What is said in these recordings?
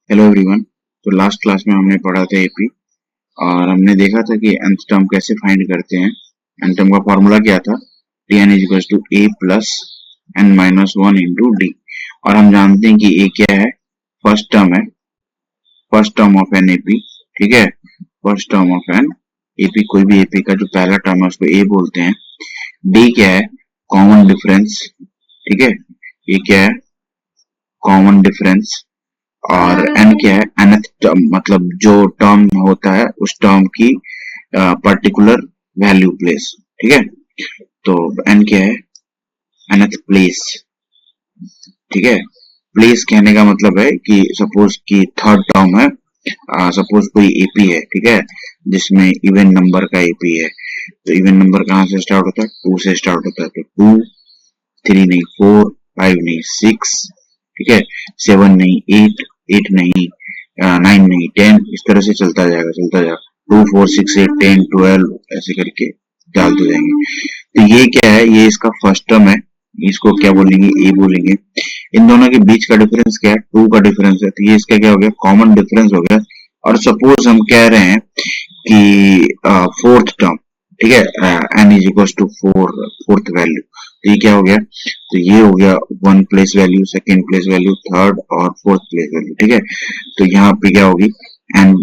Hello everyone. तो last class में हमने पढ़ा था एपी और हमने देखा था कि nth टर्म कैसे फाइंड करते हैं। nth टर्म का फॉर्मूला क्या था? Tn is equal to A plus N minus one into D. और हम जानते हैं कि ए क्या है? फर्स्ट टर्म है, first term of an AP. ठीक है, first term of an AP. कोई भी एपी का जो पहला टर्म है उसको ए बोलते हैं। डी क्या है? Common difference. ठीक है, ये क्या है? Common difference. और एन क्या है? nth टर्म, मतलब जो टर्म होता है उस टर्म की पर्टिकुलर वैल्यू प्लेस। ठीक है, तो एन क्या है? nth place. ठीक है, प्लेस कहने का मतलब है कि सपोज कि थर्ड टर्म है, सपोज कोई एपी है, ठीक है, जिसमें इवन नंबर का एपी है। तो इवन नंबर कहाँ से स्टार्ट होता है? टू से स्टार्ट होता है। तो टू, थ्री नहीं फोर, फाइव नहीं सिक्स, ठीक है, सेवन नहीं एट, एट नहीं नाइन नहीं टेन, इस तरह से चलता जाएगा चलता जाएगा। Two four six eight ten twelve ऐसे करके डालते जाएंगे। तो ये क्या है? ये इसका फर्स्ट टर्म है, इसको क्या बोलेंगे? ए बोलेंगे। इन दोनों के बीच का डिफरेंस क्या है? टू का डिफरेंस है, तो ये इसका क्या हो गया? कॉमन डिफरेंस हो गया। और सपोज हम कह रहे हैं कि फोर्थ टर्म, ठीक है, n is equal to four, fourth value. तो ये क्या हो गया? तो ये हो गया one place value, second place value, third और फोर्थ प्लेस वैल्यू। ठीक है, तो यहाँ पे क्या होगी? एन,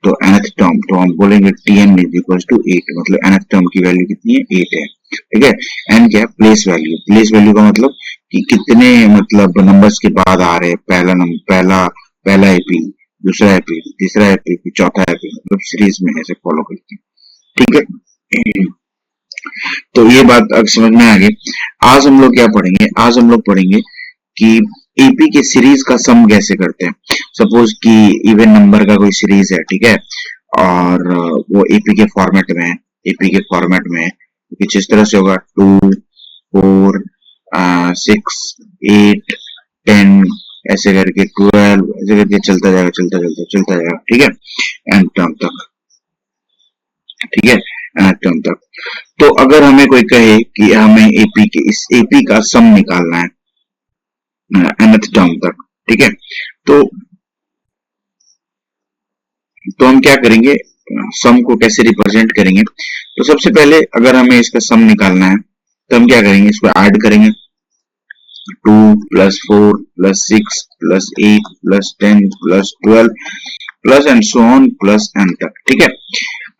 तो nth टर्म, तो हम बोलेंगे Tn इज इक्वल टू 8, मतलब nth टर्म की वैल्यू कितनी है? 8 है। ठीक है, n क्या है? Place value. प्लेस वैल्यू का मतलब कि कितने मतलब नंबर्स के बाद आ रहे हैं पहला नंबर, पहला एपी, दूसरा एपी, तीसरा एपी, चौथा एपी, मतलब सीरीज में ऐसे फॉलो करके। ठीक है, तो ये बात अब समझ में आ गई। आज हम लोग क्या पढ़ेंगे? आज हम लोग पढ़ेंगे कि एपी के सीरीज का सम कैसे करते हैं। सपोज कि इवन नंबर का कोई सीरीज है, ठीक है, और वो एपी के फॉर्मेट में है, एपी के फॉर्मेट में है, कुछ इस तरह से होगा, two four six eight ten ऐसे करके, ट्वेल्व ऐसे करके चलता जाएगा चलता चलता चलता जाएगा। ठीक है, एंड टर्म तक। ठीक है, एंड टर्म तक। तो अगर हमें कोई कहे कि हमें एपी के, इस एपी का सम निकालना है nth टर्म तक, ठीक है, तो हम क्या करेंगे? सम को कैसे रिप्रेजेंट करेंगे? तो सबसे पहले अगर हमें इसका सम निकालना है तो हम क्या करेंगे? इसको ऐड करेंगे। Two plus four plus six plus eight plus ten plus twelve plus and so on plus n तक। ठीक है,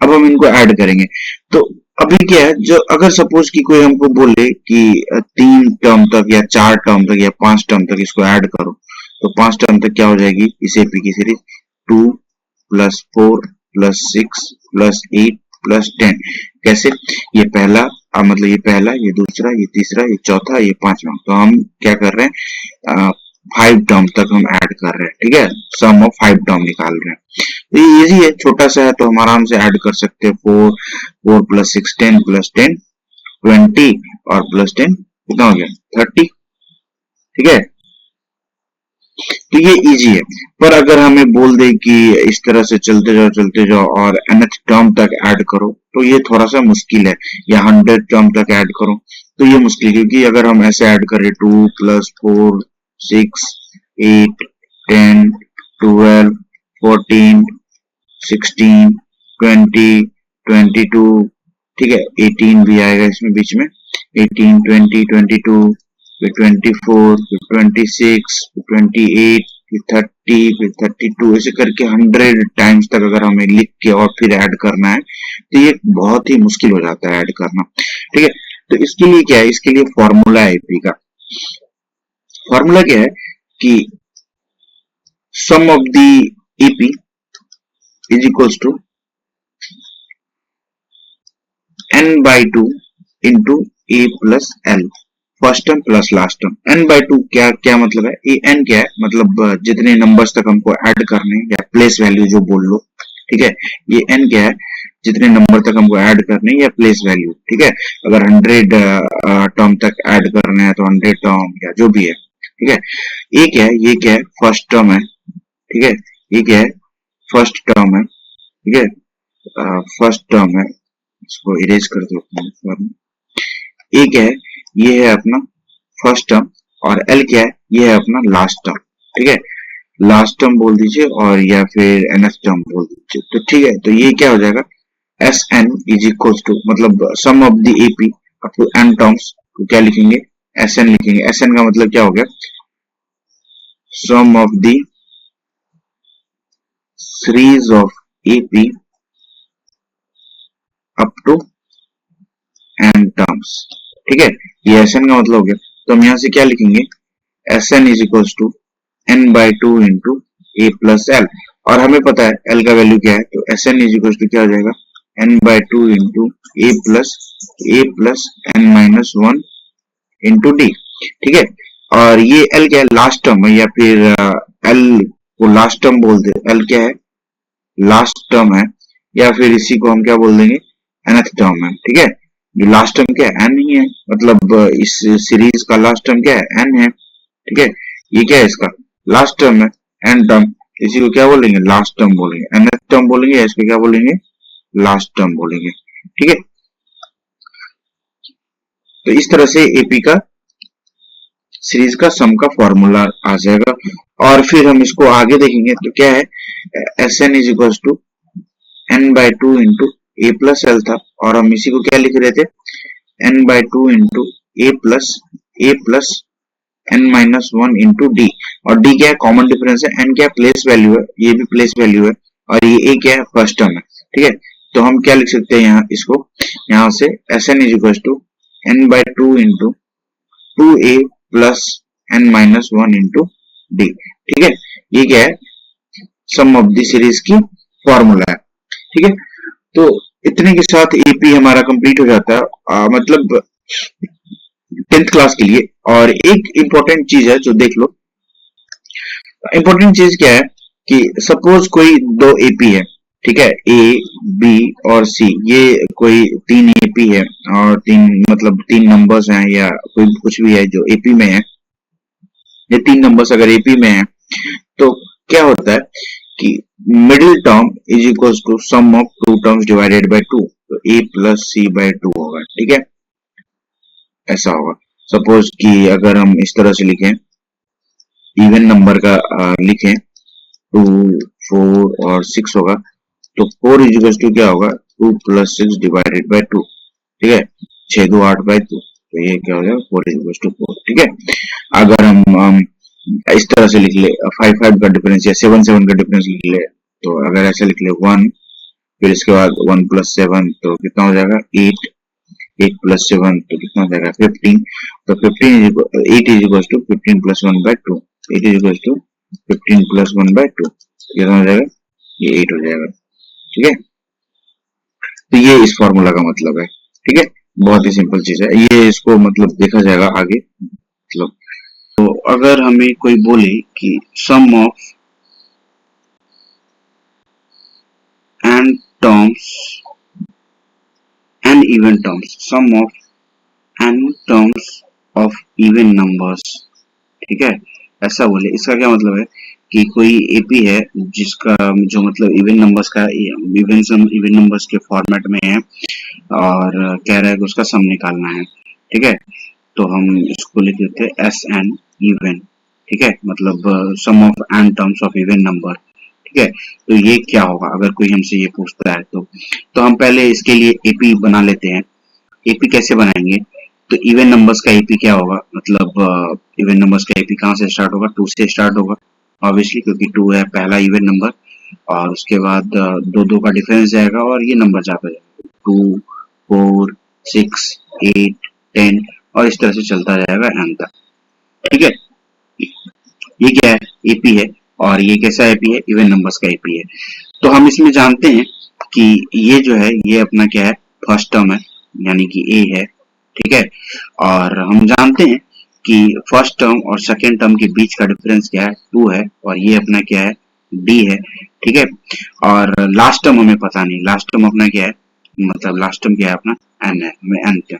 अब हम इनको ऐड करेंगे। तो अभी क्या है, जो अगर सपोज कि कोई हमको बोले कि तीन टर्म तक या चार टर्म तक या पांच टर्म तक इसको ऐड करो, तो पांच टर्म तक क्या हो जाएगी इस एपी की series? Two plus four plus six plus eight plus ten. कैसे? ये पहला, मतलब ये पहला, ये दूसरा, ये तीसरा, ये चौथा, ये पांचवा। तो हम क्या कर रहे हैं? फाइव टर्म तक हम ऐड कर रहे हैं। ठीक है, सम ऑफ फाइव टर्म निकाल रहे हैं। तो ये इजी है, छोटा सा है, तो हम आराम से ऐड कर सकते हैं। Four, four plus six ten plus ten twenty, और प्लस टेन कितना हो गया? 30। ठीक है, तो ये इजी है। पर अगर हमें बोल दे कि इस तरह से चलते जाओ और nth टर्म तक ऐड करो, तो ये थोड़ा सा मुश्किल है। या 100 टर्म तक ऐड करो तो ये मुश्किल है, क्योंकि अगर हम ऐसे ऐड करें two plus four six eight ten twelve fourteen sixteen twenty twenty two, ठीक है, 18 भी आएगा इसमें बीच में, 18 20 22 फिर 24 फिर 26 फिर 28 फिर 30 फिर 32 ऐसे करके 100 टाइम्स तक अगर हमें लिख के और फिर ऐड करना है तो ये बहुत ही मुश्किल हो जाता है ऐड करना। ठीक है, तो इसके लिए क्या है? इसके लिए फॉर्मूला है एपी का। फॉर्मूला क्या है कि sum of the AP is equals to n by 2 into a plus l, first term plus last term. n by 2 क्या क्या मतलब है? ये n क्या है? मतलब जितने नंबर्स तक हमको ऐड करने हैं, या प्लेस वैल्यू जो बोल लो। ठीक है, ये n क्या है? जितने नंबर तक हमको ऐड करने हैं या प्लेस वैल्यू। ठीक है, अगर 100 टर्म तक ऐड करने हैं तो 100 टर्म या जो भी है। ठीक है, ये क्या है? ये क्या है? फर्स्ट टर्म है। ठीक है, ये क्या है? फर्स्ट टर्म है। ठीक है, फर्स्ट टर्म है, इसको इरेज कर देते हैं। ए क्या है? ये है अपना फर्स्ट टर्म, और एल क्या है? ये है अपना लास्ट टर्म। ठीक है, लास्ट टर्म बोल दीजिए और या फिर nth टर्म बोल दीजिए। तो ठीक है, तो ये क्या हो जाएगा, S N is equal to मतलब sum of the AP up to n terms, तो क्या लिखेंगे, एस एन लिखेंगे। एस एन का मतलब क्या हो गया, sum of the series of AP up to n terms. ठीक है, ये एस एन का मतलब हो गया। तो हम यहाँ से क्या लिखेंगे, S N is equal to n by two into A plus l, और हमें पता है एल का वैल्यू क्या है, तो S N is equal to क्या हो जाएगा, N by two into A plus N minus one into D. ठीक है, और ये एल क्या है, लास्ट टर्म है, या फिर एल को लास्ट टर्म बोलते हैं, एल क्या है, लास्ट टर्म है, या फिर इसी को हम क्या बोल देंगे, nth टर्म है। ठीक है, जो लास्ट टर्म क्या है, एन ही है, मतलब इस सीरीज का लास्ट टर्म क्या है, एन है। ठीक है, ये क्या है, इसका लास्ट टर्म है, एन टर्म, इसी को क्या बोलेंगे, लास्ट टर्म बोलेंगे, nth टर्म बोलेंगे, या इसको क्या बोलेंगे, लास्ट टर्म बोलेंगे। ठीक है, तो इस तरह से एपी का सीरीज का सम का फॉर्मूला आ जाएगा। और फिर हम इसको आगे देखेंगे तो क्या है, S N is equal to n by two into A plus l था, और हम इसी को क्या लिख रहे थे, n by two into A plus N minus one into D. और डी क्या है, कॉमन डिफरेंस है, एन क्या प्लेस वैल्यू है, ये भी प्लेस वैल्यू है, और ये ए क्या है, फर्स्ट टर्म है। ठीक है, तो हम क्या लिख सकते हैं यहाँ, इसको यहाँ से S N is equal to n by two into two A plus N minus one into D. ठीक है, ये क्या है, सम ऑफ द सीरीज की फॉर्मूला है। ठीक है, तो इतने के साथ एपी हमारा कंप्लीट हो जाता है, मतलब 10th क्लास के लिए। और एक इंपॉर्टेंट चीज है जो देख लो, इंपॉर्टेंट चीज क्या है कि सपोज कोई दो एपी है, ठीक है, ए बी और सी, ये कोई तीन एपी है, और तीन मतलब तीन नंबर्स हैं, या कोई कुछ भी है जो एपी में है, ये तीन नंबर्स अगर एपी में है, तो क्या होता है कि middle term is equal to sum of two terms divided by two, तो a plus c by two होगा। ठीक है, ऐसा होगा। सपोज कि अगर हम इस तरह से लिखें, इवन नंबर का लिखें, टू फोर और सिक्स होगा, तो फोर इज इक्वल टू क्या होगा, two plus six divided by two. ठीक है, छह दो आठ बाय टू, तो ये क्या हो जाएगा, four is equal to four. ठीक है, अगर हम इस तरह से लिख ले, फाइव फाइव का डिफरेंस या सेवन सेवन का डिफरेंस लिख ले, तो अगर ऐसा लिख ले वन, फिर इसके बाद वन प्लस सेवन, तो कितना हो जाएगा, एट, एट प्लस सेवन, तो कितना हो जाएगा, फिफ्टीन। तो fifteen eight is equal to fifteen plus one by two, eight is equal to fifteen plus one by two, कितना हो जाएगा, ये एट हो जाएगा। ठीक है, तो ये इस फॉर्मूला का मतलब है। ठीक है, बहुत ही सिंपल चीज है ये, इसको मतलब देखा जाएगा आगे। मतलब तो अगर हमें कोई बोले कि sum of n terms n even terms, sum of n terms of even numbers, ठीक है, ऐसा बोले, इसका क्या मतलब है कि कोई एपी है जिसका जो मतलब इवन नंबर्स का इवन नंबर्स के फॉर्मेट में है, और कह रहा है कि उसका सम निकालना है। ठीक है, तो हम इसको लिख देते हैं एस एन इवन। ठीक है, मतलब sum of n terms of even number. ठीक है, तो ये क्या होगा अगर कोई हमसे ये पूछता है, तो हम पहले इसके लिए एपी बना लेते हैं। एपी कैसे बनाएंगे, तो इवन नंबर्स का एपी क्या होगा, मतलब इवन नंबर्स का एपी कहाँ से स्टार्ट होगा, टू से स्टार्ट होगा ऑब्वियसली, क्योंकि टू है पहला इवन नंबर, और उसके बाद दो दो का डिफरेंस जाएगा, और ये नंबर जाता जाएगा, two four six eight ten, और इस तरह से चलता जाएगा एन तक। ठीक है, ये क्या है, एपी है, और ये कैसा एपी है, इवन नंबर्स का एपी है। तो हम इसमें जानते हैं कि ये जो है ये अपना क्या है, फर्स्ट टर्म है, यानी कि ए है। ठीक है, और हम जानते हैं कि फर्स्ट टर्म और सेकेंड टर्म के बीच का डिफरेंस क्या है, टू है, और ये अपना क्या है, डी है। ठीक है, और लास्ट टर्म हमें पता नहीं, लास्ट टर्म अपना क्या है, मतलब लास्ट टर्म क्या है अपना, एन है, हमें एन क्या,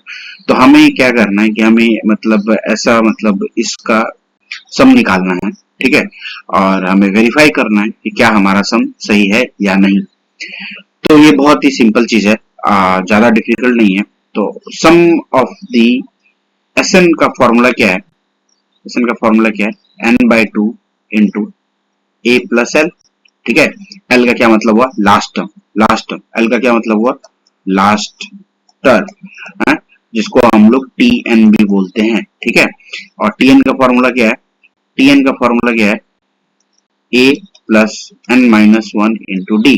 तो हमें क्या करना है कि हमें मतलब ऐसा मतलब इसका सम निकालना है। ठीक है, और हमें वेरीफाई करना है कि क्या हमारा सम सही है या नहीं। तो ये बहुत ही सिंपल चीज है, ज्यादा डिफिकल्ट नहीं है। तो सम ऑफ दी एसएन का फॉर्मूला क्या है, एसएन का फॉर्मूला क्या है, n by two into A plus L, ठीक है। एल का क्या मतलब हुआ, last term, last term. L का क्या मतलब हुआ, लास्ट टर्म है, जिसको हम लोग टी एन भी बोलते हैं, ठीक है। और टी एन का फॉर्मूला क्या है, टी एन का फॉर्मूला क्या है, a plus N minus one into D,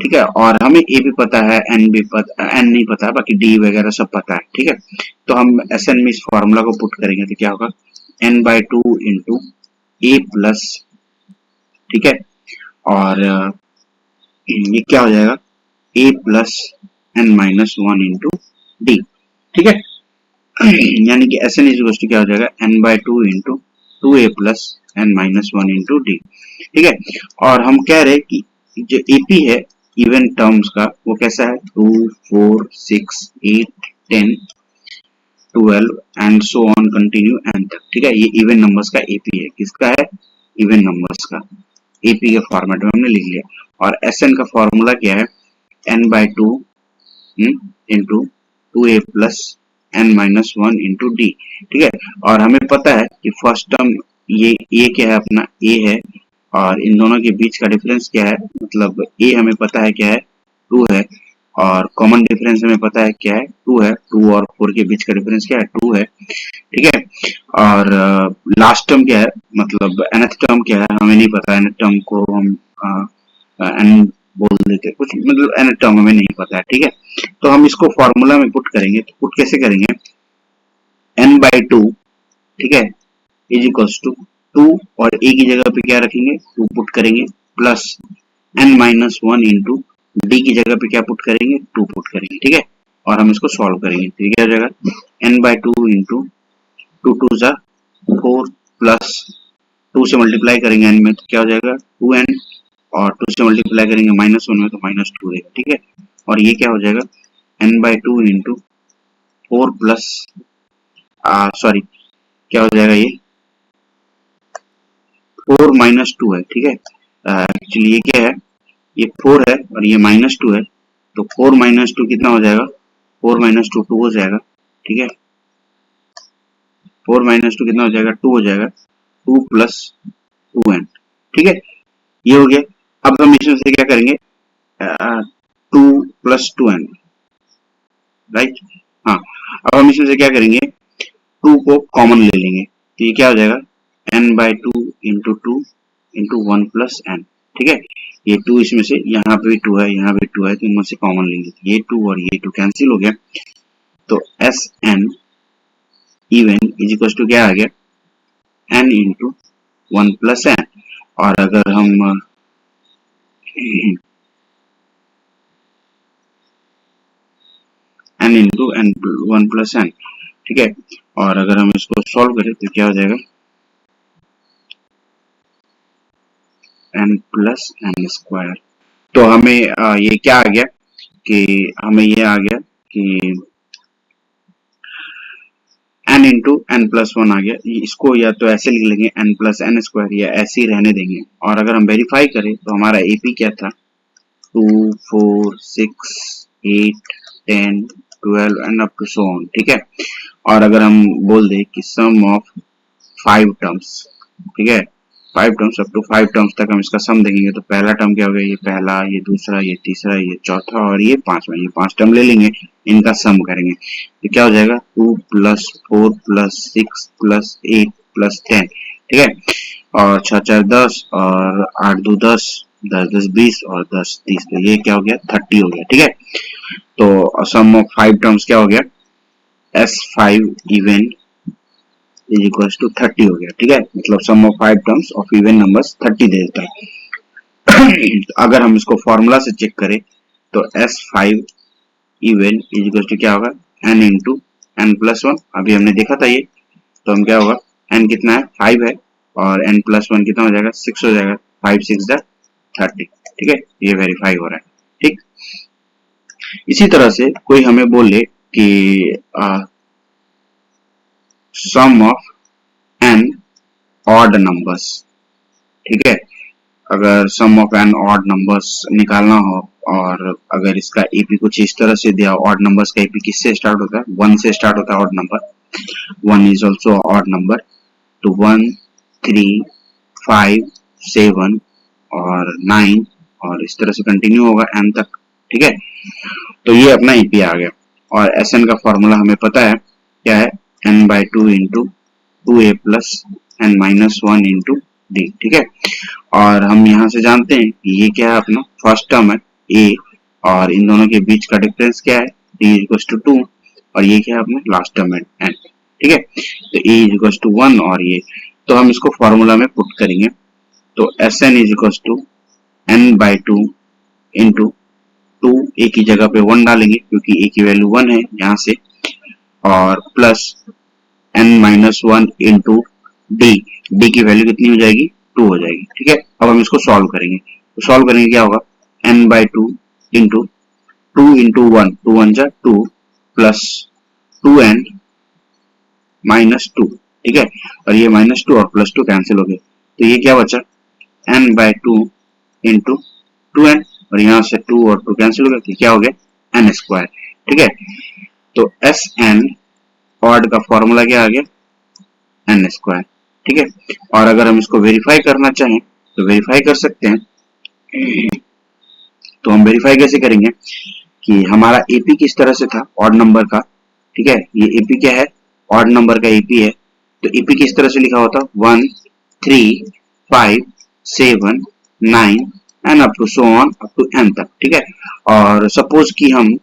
ठीक है। और हमें ए भी पता है, एन भी पता, एन नहीं पता है, बाकी डी वगैरह सब पता है, ठीक है। तो हम एस एन में इस फॉर्मूला को पुट करेंगे तो क्या होगा, N by two into A plus, ठीक है। और ये क्या हो जाएगा, a plus N minus one into D, ठीक है। यानी कि एस एन इज टू क्या हो जाएगा, N by two into two A plus N minus one into D, ठीक है। और हम कह रहे हैं कि जो एपी है इवन टर्म्स का वो कैसा है, 2 4 6 8 10 12 and so on continue and तक, ठीक है। ये इवन नंबर्स का एपी है, किसका है, इवन नंबर्स का। एपी के फॉर्मेट में हमने लिख लिया। और एस एन का फॉर्मूला क्या है, n by two into two A plus N minus one into D, ठीक है। और हमें पता है कि फर्स्ट टर्म ये क्या है, अपना ए है, और इन दोनों के बीच का डिफरेंस क्या है, मतलब ए हमें पता है क्या है, टू है, और कॉमन डिफरेंस हमें पता है क्या है, टू है। टू और फोर के बीच का डिफरेंस क्या है, टू है, ठीक है। और लास्ट टर्म क्या है, मतलब nth टर्म क्या है हमें नहीं पता, nth टर्म को हम n बोल देते कुछ, मतलब nth टर्म हमें नहीं पता है, ठीक है। तो हम इसको फॉर्मूला में पुट करेंगे, तो पुट कैसे करेंगे, n बाई टू, ठीक है, इज इक्वल्स टू टू, और ए की जगह पे क्या रखेंगे, टू पुट करेंगे, plus n minus one into D की जगह पे क्या पुट करेंगे, टू पुट करेंगे, ठीक है। और हम इसको सॉल्व करेंगे, तो ये क्या हो जाएगा, n by two into two two जा फोर, प्लस टू से मल्टीप्लाई करेंगे n में तो क्या हो जाएगा, टू एन, और टू से मल्टीप्लाई करेंगे माइनस वन में तो माइनस टू रहेगा, ठीक है। और ये क्या हो जाएगा, n by two into four plus, sorry क्या हो जाएगा, ये फोर माइनस टू है, ठीक है। एक्चुअली ये क्या है, ये फोर है और ये माइनस टू है, तो फोर माइनस टू कितना हो जाएगा, फोर माइनस टू टू हो जाएगा, ठीक है। फोर माइनस टू कितना हो जाएगा, टू हो जाएगा, टू प्लस टू एन, ठीक है। ये हो गया। अब हम इसमें से क्या करेंगे, two plus two n, right, हाँ। अब हम इसमें से क्या करेंगे, टू को कॉमन ले लेंगे, तो ये क्या हो जाएगा, N by two into one plus N, ठीक है। ये टू इसमें से, यहाँ पे भी टू है, यहाँ पे टू है, तो इनमें से कॉमन लेंगे, ये टू और ये टू कैंसिल हो गया, तो S n even is equal to क्या आ गया, n into one plus N. और अगर हम n into n one plus N, ठीक है। और अगर हम इसको सॉल्व करें तो क्या हो जाएगा, एन प्लस एन स्क्वायर। तो हमें ये क्या आ गया, कि हमें ये आ गया कि n into N plus one आ गया। इसको या तो ऐसे लिख लेंगे एन प्लस एन स्क्वायर, या ऐसे ही रहने देंगे। और अगर हम वेरीफाई करें तो हमारा एपी क्या था, two four six eight ten twelve and up to so on, ठीक है। और अगर हम बोल दें कि सम ऑफ फाइव टर्म्स, ठीक है, five terms up to five terms तक हम इसका सम देखेंगे, तो पहला टर्म क्या हो गया, ये पहला, ये दूसरा, ये तीसरा, ये चौथा और ये पांचवा, ये पांच टर्म ले लेंगे, इनका सम करेंगे तो क्या हो जाएगा, two plus four plus six plus eight plus ten, ठीक है। और छह चार दस, और आठ दो दस, दस दस बीस, और दस तीस, तो ये क्या हो गया, 30 हो गया, ठीक है। तो सम ऑफ फाइव टर्म्स क्या हो गया, S five even is equals to 30 हो गया, ठीक है। मतलब sum of five terms of even numbers 30 दे देता है। अगर हम इसको फॉर्मूला से चेक करें तो S five even is equal to क्या होगा, N into N plus one, अभी हमने देखा था ये, तो हम क्या होगा, एन कितना है, फाइव है, और एन प्लस वन कितना हो जाएगा, सिक्स हो जाएगा, फाइव सिक्स जा 30, ठीक है। ये वेरीफाई हो रहा है, ठीक। इसी तरह से कोई हमें बोले कि sum of N odd numbers, ठीक है। अगर सम ऑफ एन ऑड नंबर्स निकालना हो, और अगर इसका एपी कुछ इस तरह से दिया, ऑड नंबर्स का एपी किससे स्टार्ट होता है, वन से स्टार्ट होता है odd number, one is also odd number, तो वन थ्री फाइव सेवन और 9 और इस तरह से कंटिन्यू होगा n तक। ठीक है, तो ये अपना ईपी आ गया। और Sn का फॉर्मूला हमें पता है क्या है, n/2 into 2a plus n minus 1 into D. ठीक है, और हम यहाँ से जानते हैं कि ये क्या है, अपना फर्स्ट टर्म है a, और इन दोनों के बीच का डिफरेंस क्या है, d इक्वल टू 2, और ये क्या है, अपना लास्ट टर्म है n। ठीक है, तो a इक्वल टू 1 और ये, तो हम इसको फॉर्मूला में पुट करेंगे। तो Sn is equal to n/2 into 2, a की जगह पे 1 डालेंगे क्योंकि a की वैल्यू 1 है यहाँ से, और plus n minus 1 into D, D की वैल्यू कितनी हो जाएगी, 2 हो जाएगी। ठीक है, अब हम इसको सॉल्व करेंगे, तो सॉल्व करेंगे क्या होगा, n/2 इंटू 2 इंटू 1, 2 1 जा 2 प्लस 2n माइनस 2। ठीक है, और ये माइनस 2 और प्लस 2 कैंसिल हो गए, तो ये क्या बचा, n/2 इंटू 2n, और यहाँ से 2 और 2 कैंसिल हो गया, तो क्या हो गया, n स्क्वायर। ठीक है, तो Sn ऑड का फॉर्मूला क्या आ गया, n स्क्वायर। ठीक है, और अगर हम इसको वेरीफाई करना चाहें तो वेरीफाई कर सकते हैं। तो हम वेरीफाई कैसे करेंगे कि हमारा एपी किस तरह से था, ऑड नंबर का। ठीक है, ये एपी क्या है, ऑड नंबर का एपी है, तो एपी किस तरह से लिखा होता, 1 3 5 7 9 and up to so on up to n तक। ठीक है, और सपोज कि हम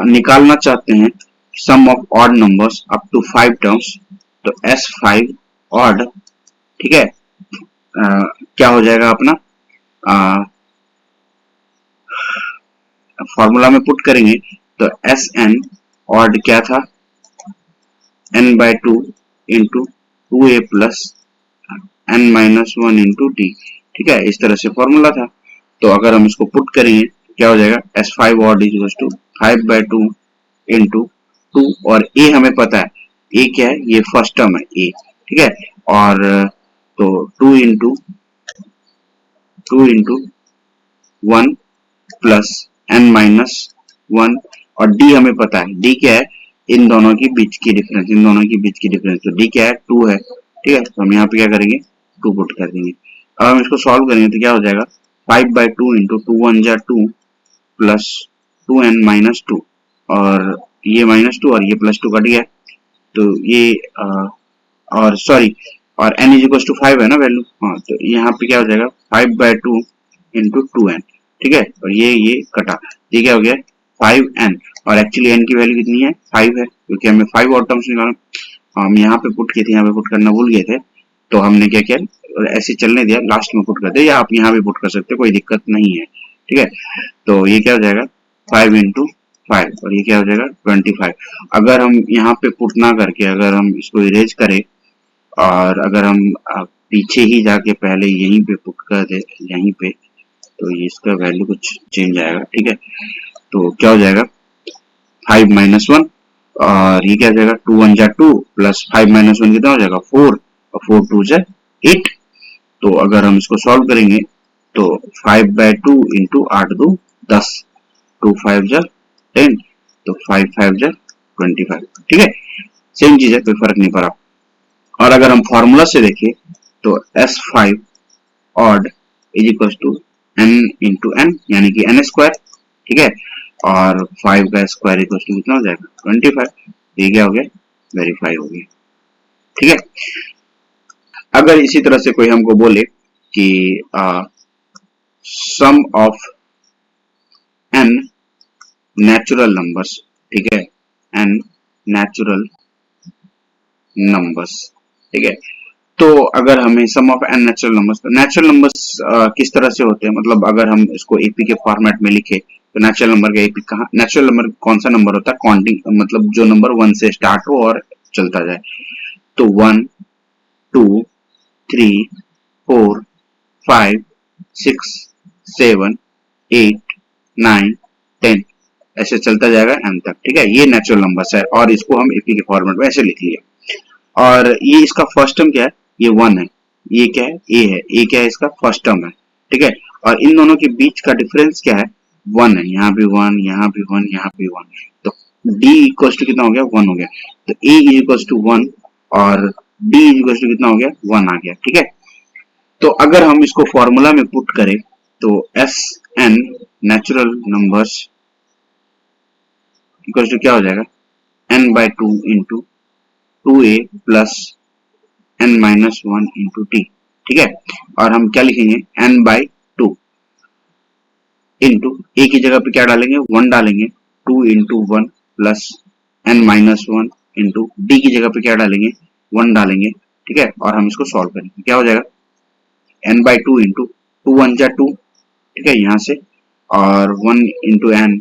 निकालना चाहते हैं sum of odd numbers up to 5 terms, तो S5 ऑड। ठीक है, क्या हो जाएगा अपना, फॉर्मूला में पुट करेंगे तो Sn ऑड क्या था, n/2 into 2a plus n minus 1 into D. ठीक है, इस तरह से फॉर्मूला था, तो अगर हम इसको पुट करेंगे क्या हो जाएगा, S5 odd is equal to 5/2 into 2, और a हमें पता है, a क्या है, ये फर्स्ट टर्म है a। ठीक है, और तो 2 इंटू 1 प्लस n माइनस 1, और d हमें पता है, d क्या है, इन दोनों की बीच की डिफरेंस, इन दोनों की बीच की डिफरेंस, तो d क्या है, 2 है। ठीक है, तो हम यहाँ पे क्या करेंगे, 2 पुट कर देंगे। अब हम इसको सॉल्व करेंगे तो क्या हो जाएगा, 5/2 इंटू 2 1 जा 2 प्लस 2n माइनस 2, और ये माइनस 2 और ये प्लस 2 कट गया, तो ये और सॉरी, और n इज इक्वल टू 5 है ना वैल्यू, हाँ, तो यहाँ पे क्या हो जाएगा, 5/2 इंटू 2n। ठीक है, और ये कटा, ये क्या हो गया, 5n, और एक्चुअली n की वैल्यू कितनी है, 5 है, क्योंकि हमें 5 और टर्म्स निकालना, हम यहाँ पे पुट किए थे, यहाँ पे पुट करना भूल गए थे, तो हमने क्या किया, ऐसे चलने दिया, लास्ट में पुट कर दिया, या आप यहाँ भी पुट कर सकते हो, कोई दिक्कत नहीं है। ठीक है, तो ये क्या हो जाएगा, 5 इंटू 5, और ये क्या हो जाएगा, 25। अगर हम यहाँ पे पुट ना करके अगर हम इसको इरेज करें, और अगर हम पीछे ही जाके पहले यहीं पे पुट कर दे, यहीं पे, तो इसका वैल्यू कुछ चेंज आएगा। ठीक है, तो क्या हो जाएगा, 5 माइनस 1, और ये क्या हो जाएगा, 2 1 जा 2 प्लस 5 माइनस 1 कितना हो जाएगा, 4, और 4 2 जा 8। तो अगर हम इसको सॉल्व करेंगे तो 5/2 इंटू 8 2 10, 2 5 जा 10, तो 5 5 जा 25। ठीक है, सेम चीज है, कोई फर्क नहीं पड़ा। और अगर हम फॉर्मूला से देखें तो S5 odd is equal to n into n, यानी कि n स्क्वायर। ठीक है, और 5 का स्क्वायर इक्वल टू कितना हो जाएगा, 25। ये क्या हो गया, वेरीफाई हो गया। ठीक है, अगर इसी तरह से कोई हमको बोले कि sum of n natural numbers, ठीक है, n नेचुरल नंबर्स, ठीक है, तो अगर हमें सम ऑफ एन नेचुरल नंबर्स किस तरह से होते हैं, मतलब अगर हम इसको एपी के फॉर्मेट में लिखे तो नेचुरल नंबर का एपी कहाँ, नेचुरल नंबर कौन सा नंबर होता है, काउंटिंग, मतलब जो नंबर 1 से स्टार्ट हो और चलता जाए, तो 1 2 3 4 5 6 7 8 9 10, ऐसे चलता जाएगा एन तक। ठीक है, ये नेचुरल नंबर्स है, और इसको हम एपी के फॉर्मेट में ऐसे लिख लिए। और ये इसका फर्स्ट टर्म क्या है, ये 1 है, ये क्या है, ए है, ए क्या है, इसका फर्स्ट टर्म है। ठीक है, और इन दोनों के बीच का डिफरेंस क्या है, 1 है, यहाँ भी 1, यहाँ भी 1, यहाँ भी 1, तो d इक्वल टू कितना हो गया, 1 हो गया, तो a इज इक्वल टू 1 और d इज इक्वल टू कितना हो गया, 1 आ गया। ठीक है, तो अगर हम इसको फॉर्मूला में पुट करें तो S N natural numbers equal to क्या हो जाएगा, N by two into two A plus N minus one into T. ठीक है, और हम क्या लिखेंगे, N by two into A की जगह पे क्या डालेंगे, वन डालेंगे, two into one plus N minus one into D की जगह पे क्या डालेंगे, वन डालेंगे। ठीक है, और हम इसको सॉल्व करेंगे, क्या हो जाएगा, N by two into two one जा टू, ठीक है यहाँ से, और one into N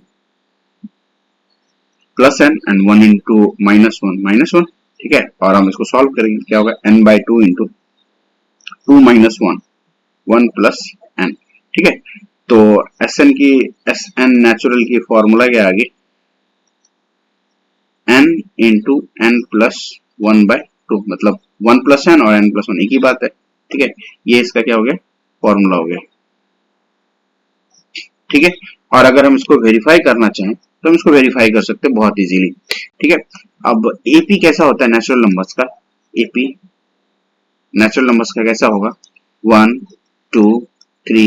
plus N and one into minus one, ठीक है, और हम इसको सॉल्व करेंगे, क्या होगा, N by two into two minus one, one plus N. ठीक है, तो एस एन नेचुरल की फॉर्मूला क्या आगे, N into N plus one by two, मतलब वन प्लस एन और एन प्लस वन एक ही बात है। ठीक है, ये इसका क्या हो गया, फॉर्मूला हो गया। ठीक है, और अगर हम इसको वेरीफाई करना चाहें तो हम इसको वेरीफाई कर सकते हैं बहुत इजीली। ठीक है, अब एपी कैसा होता है नेचुरल नंबर्स का, एपी नेचुरल नंबर्स का कैसा होगा, one two three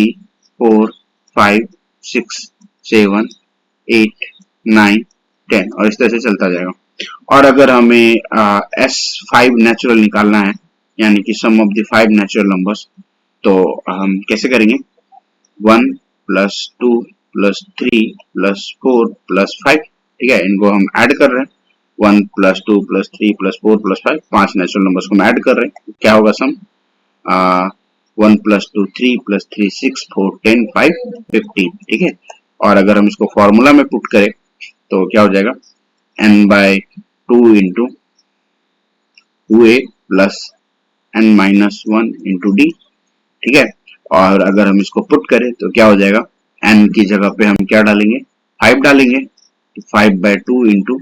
four five six seven eight nine ten, और इस तरह से चलता जाएगा। और अगर हमें एस फाइव नेचुरल निकालना है, यानी कि sum of the five natural numbers, तो हम कैसे करेंगे, one plus two plus three plus four plus five. ठीक है, इनको हम ऐड कर रहे हैं, one plus two plus three plus four plus five, पांच नेचुरल नंबर्स को हम ऐड कर रहे हैं, क्या होगा sum, one plus two three six four ten five fifteen. ठीक है, और अगर हम इसको फॉर्मूला में पुट करें तो क्या हो जाएगा, N by two into two A plus N minus one into D. ठीक है, और अगर हम इसको पुट करें तो क्या हो जाएगा, एन की जगह पे हम क्या डालेंगे, फाइव डालेंगे, five by two into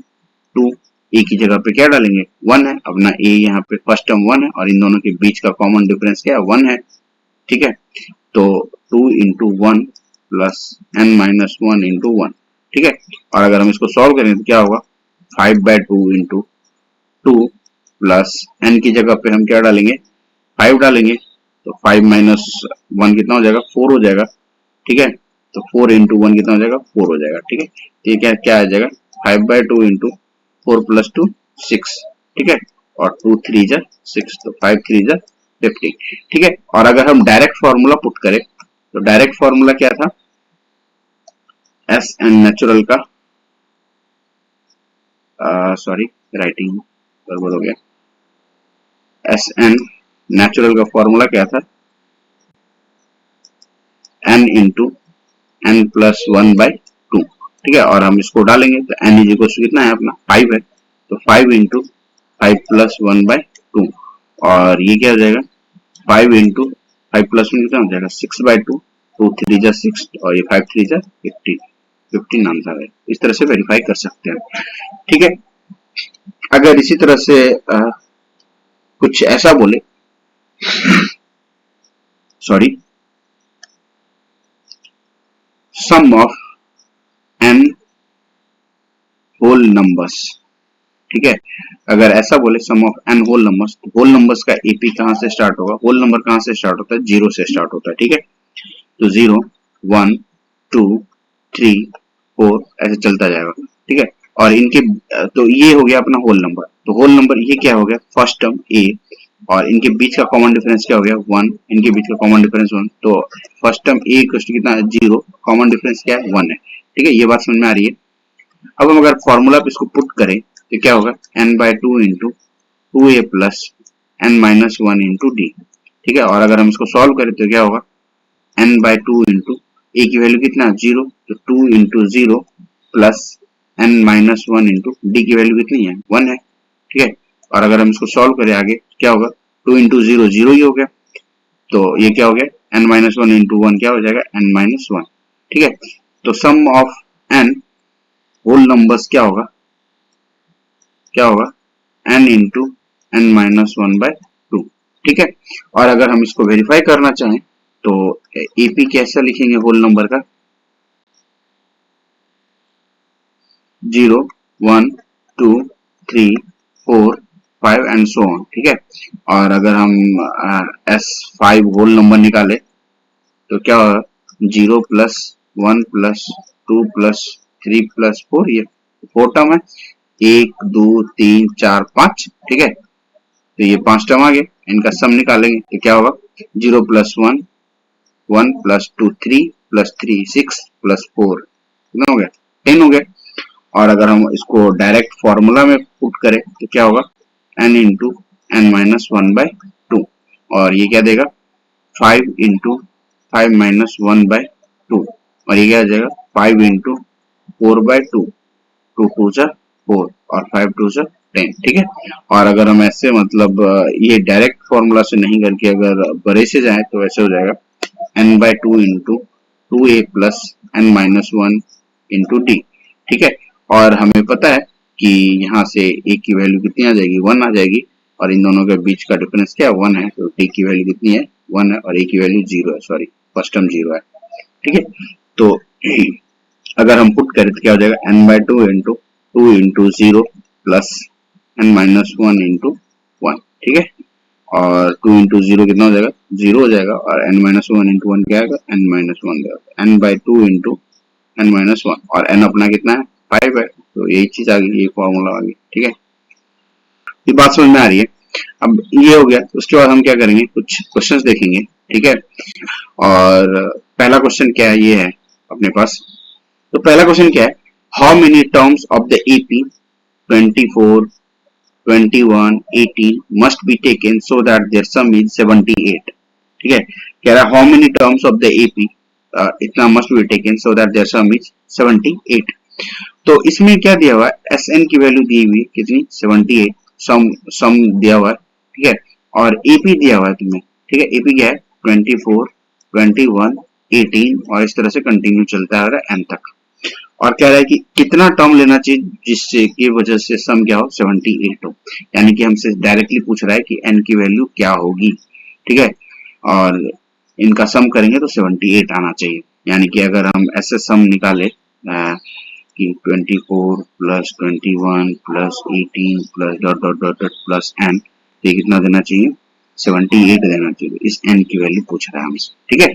two, a की जगह पे क्या डालेंगे, वन है, अपना ए यहाँ पे फर्स्ट टर्म वन है और इन दोनों के बीच का कॉमन डिफरेंस क्या है, वन है। ठीक है, तो two into one plus N minus one into one. ठीक है, और अगर हम इसको सॉल्व करें तो क्या होगा, five by two into two plus N की जगह पे हम क्या डालेंगे, फाइव डालेंगे, तो फाइव माइनस वन कितना हो जाएगा, फोर हो जाएगा। ठीक है, तो फोर इंटू वन कितना हो जाएगा, फोर हो जाएगा। ठीक है, तो ये क्या क्या आ जाएगा, five by two into four plus to six. ठीक है, और टू थ्री जा सिक्स, तो फाइव थ्री जा 50। ठीक है, और अगर हम डायरेक्ट फॉर्मूला पुट करें तो डायरेक्ट फॉर्मूला क्या था, एस एन नेचुरल का, सॉरी राइटिंग गड़बड़ हो गया, एस एन नेचुरल का फॉर्मूला क्या था, N into N plus one by two. ठीक है, और हम इसको डालेंगे तो एन इज इक्वल टू कितना है अपना, फाइव है, तो five into five plus one by two, और ये क्या हो जाएगा, five into five plus one कितना हो जाएगा, six by two, two three जा सिक्स, और ये फाइव थ्री जा 50, 15 आंसर है। इस तरह से वेरीफाई कर सकते हैं। ठीक है, अगर इसी तरह से कुछ ऐसा बोले, sorry, sum of N whole numbers. ठीक है, अगर ऐसा बोले sum of N whole numbers, तो होल नंबर्स का एपी कहां से स्टार्ट होगा, होल नंबर कहां से स्टार्ट होता है, जीरो से स्टार्ट होता है। ठीक है, तो zero one two three four ऐसे चलता जाएगा। ठीक है, और इनके तो ये हो गया अपना होल नंबर, तो होल नंबर ये क्या हो गया, फर्स्ट टर्म ए, और इनके बीच का कॉमन डिफरेंस क्या हो गया, वन, इनके बीच का कॉमन डिफरेंस वन, तो फर्स्ट टर्म ए कितना है, जीरो, कॉमन डिफरेंस क्या है, वन है। ठीक है, ये बात समझ में आ रही है। अब हम अगर फॉर्मूला पे इसको पुट करें तो क्या होगा, N by two into two A plus N minus one into D. ठीक है, और अगर हम इसको सॉल्व करें तो क्या होगा, N by two into A की वैल्यू कितना, जीरो, तो two into zero plus N minus one into D की वैल्यू कितनी है, वन है। ठीक है, और अगर हम इसको सॉल्व करें आगे क्या होगा, टू इंटू जीरो जीरो ही हो गया, तो ये क्या हो गया, N minus one into one क्या हो जाएगा, एन माइनस वन। ठीक है, तो sum of N whole numbers क्या होगा, क्या होगा, N into N minus one by two. ठीक है, और अगर हम इसको वेरीफाई करना चाहें तो एपी कैसा लिखेंगे होल नंबर का, zero one two three four S5 and so on, ठीक है। और अगर हम S5 होल नंबर निकाले तो क्या होगा, 0 प्लस 1 प्लस 2 प्लस 3 प्लस 4, ये 4 टर्म है, 1 2 3 4 5, ठीक है। तो ये 5 टर्म आ गए, इनका सम निकालेंगे तो क्या होगा, 0 प्लस 1 1 प्लस 2 3 प्लस 3 6 प्लस 4 कितना हो गया, 10 हो गया। और अगर हम इसको डायरेक्ट फॉर्मूला में पुट करें तो क्या होगा, n इंटू एन माइनस 1/2, और ये क्या देगा, 5 इंटू 5 माइनस 1/2, और ये क्या आ जाएगा, 5 इंटू 4/2, 2 2 जा 4 और 5 2 जा 10, ठीक है। और अगर हम ऐसे मतलब ये डायरेक्ट फॉर्मूला से नहीं करके अगर बड़े से जाए तो ऐसे हो जाएगा, n/2 into 2a plus n minus 1 into D, ठीक है। और हमें पता है कि यहाँ से a की वैल्यू कितनी आ जाएगी, 1 आ जाएगी, और इन दोनों के बीच का डिफरेंस क्या है, 1 है, तो d की वैल्यू कितनी है, 1 है, और a की वैल्यू 0 है, सॉरी फर्स्ट टर्म 0 है, ठीक है। तो अगर हम पुट करें तो क्या हो जाएगा, n/2 into 2 into 0 plus n minus 1 into 1, ठीक है। और 2 इंटू 0 कितना हो जाएगा, 0 हो जाएगा, और n माइनस 1 इंटू 1 क्या आएगा, n माइनस 1 जाएगा, n/2 इंटू n माइनस 1, और n अपना कितना है, 5 है, तो यही चीज आ गई, ये फॉर्मूला आ गई, ठीक है। ये बात समझ में आ रही है। अब ये हो गया, उसके बाद हम क्या करेंगे, कुछ क्वेश्चंस देखेंगे, ठीक है। और पहला क्वेश्चन क्या है, ये है अपने पास। तो पहला क्वेश्चन क्या है, how many terms of the AP 24 21 18 must be taken so that their sum is 78, ठीक है। कह रहा है how many terms of the AP इतना must be taken so that their sum is 78। तो इसमें क्या दिया हुआ है, एस एन की वैल्यू दी हुई कितनी, 78, सम सम दिया हुआ है, ठीक है। और एपी दिया हुआ है तुम्हें, ठीक है। एपी क्या है, 24 21 18, और इस तरह से कंटिन्यू चलता है एन तक। और कह रहा है कि कितना टर्म लेना चाहिए जिससे की वजह से सम क्या हो, 78 हो, यानी कि हमसे डायरेक्टली पूछ रहा है कि एन की वैल्यू क्या होगी, ठीक है। और इनका सम करेंगे तो 78 आना चाहिए, यानी कि अगर हम ऐसे सम निकाले कि 24 plus 21 plus 18 plus dot dot dot dot plus N, तो कितना देना चाहिए, 78 देना चाहिए। इस एन की वैल्यू पूछ रहा है हमसे, ठीक है।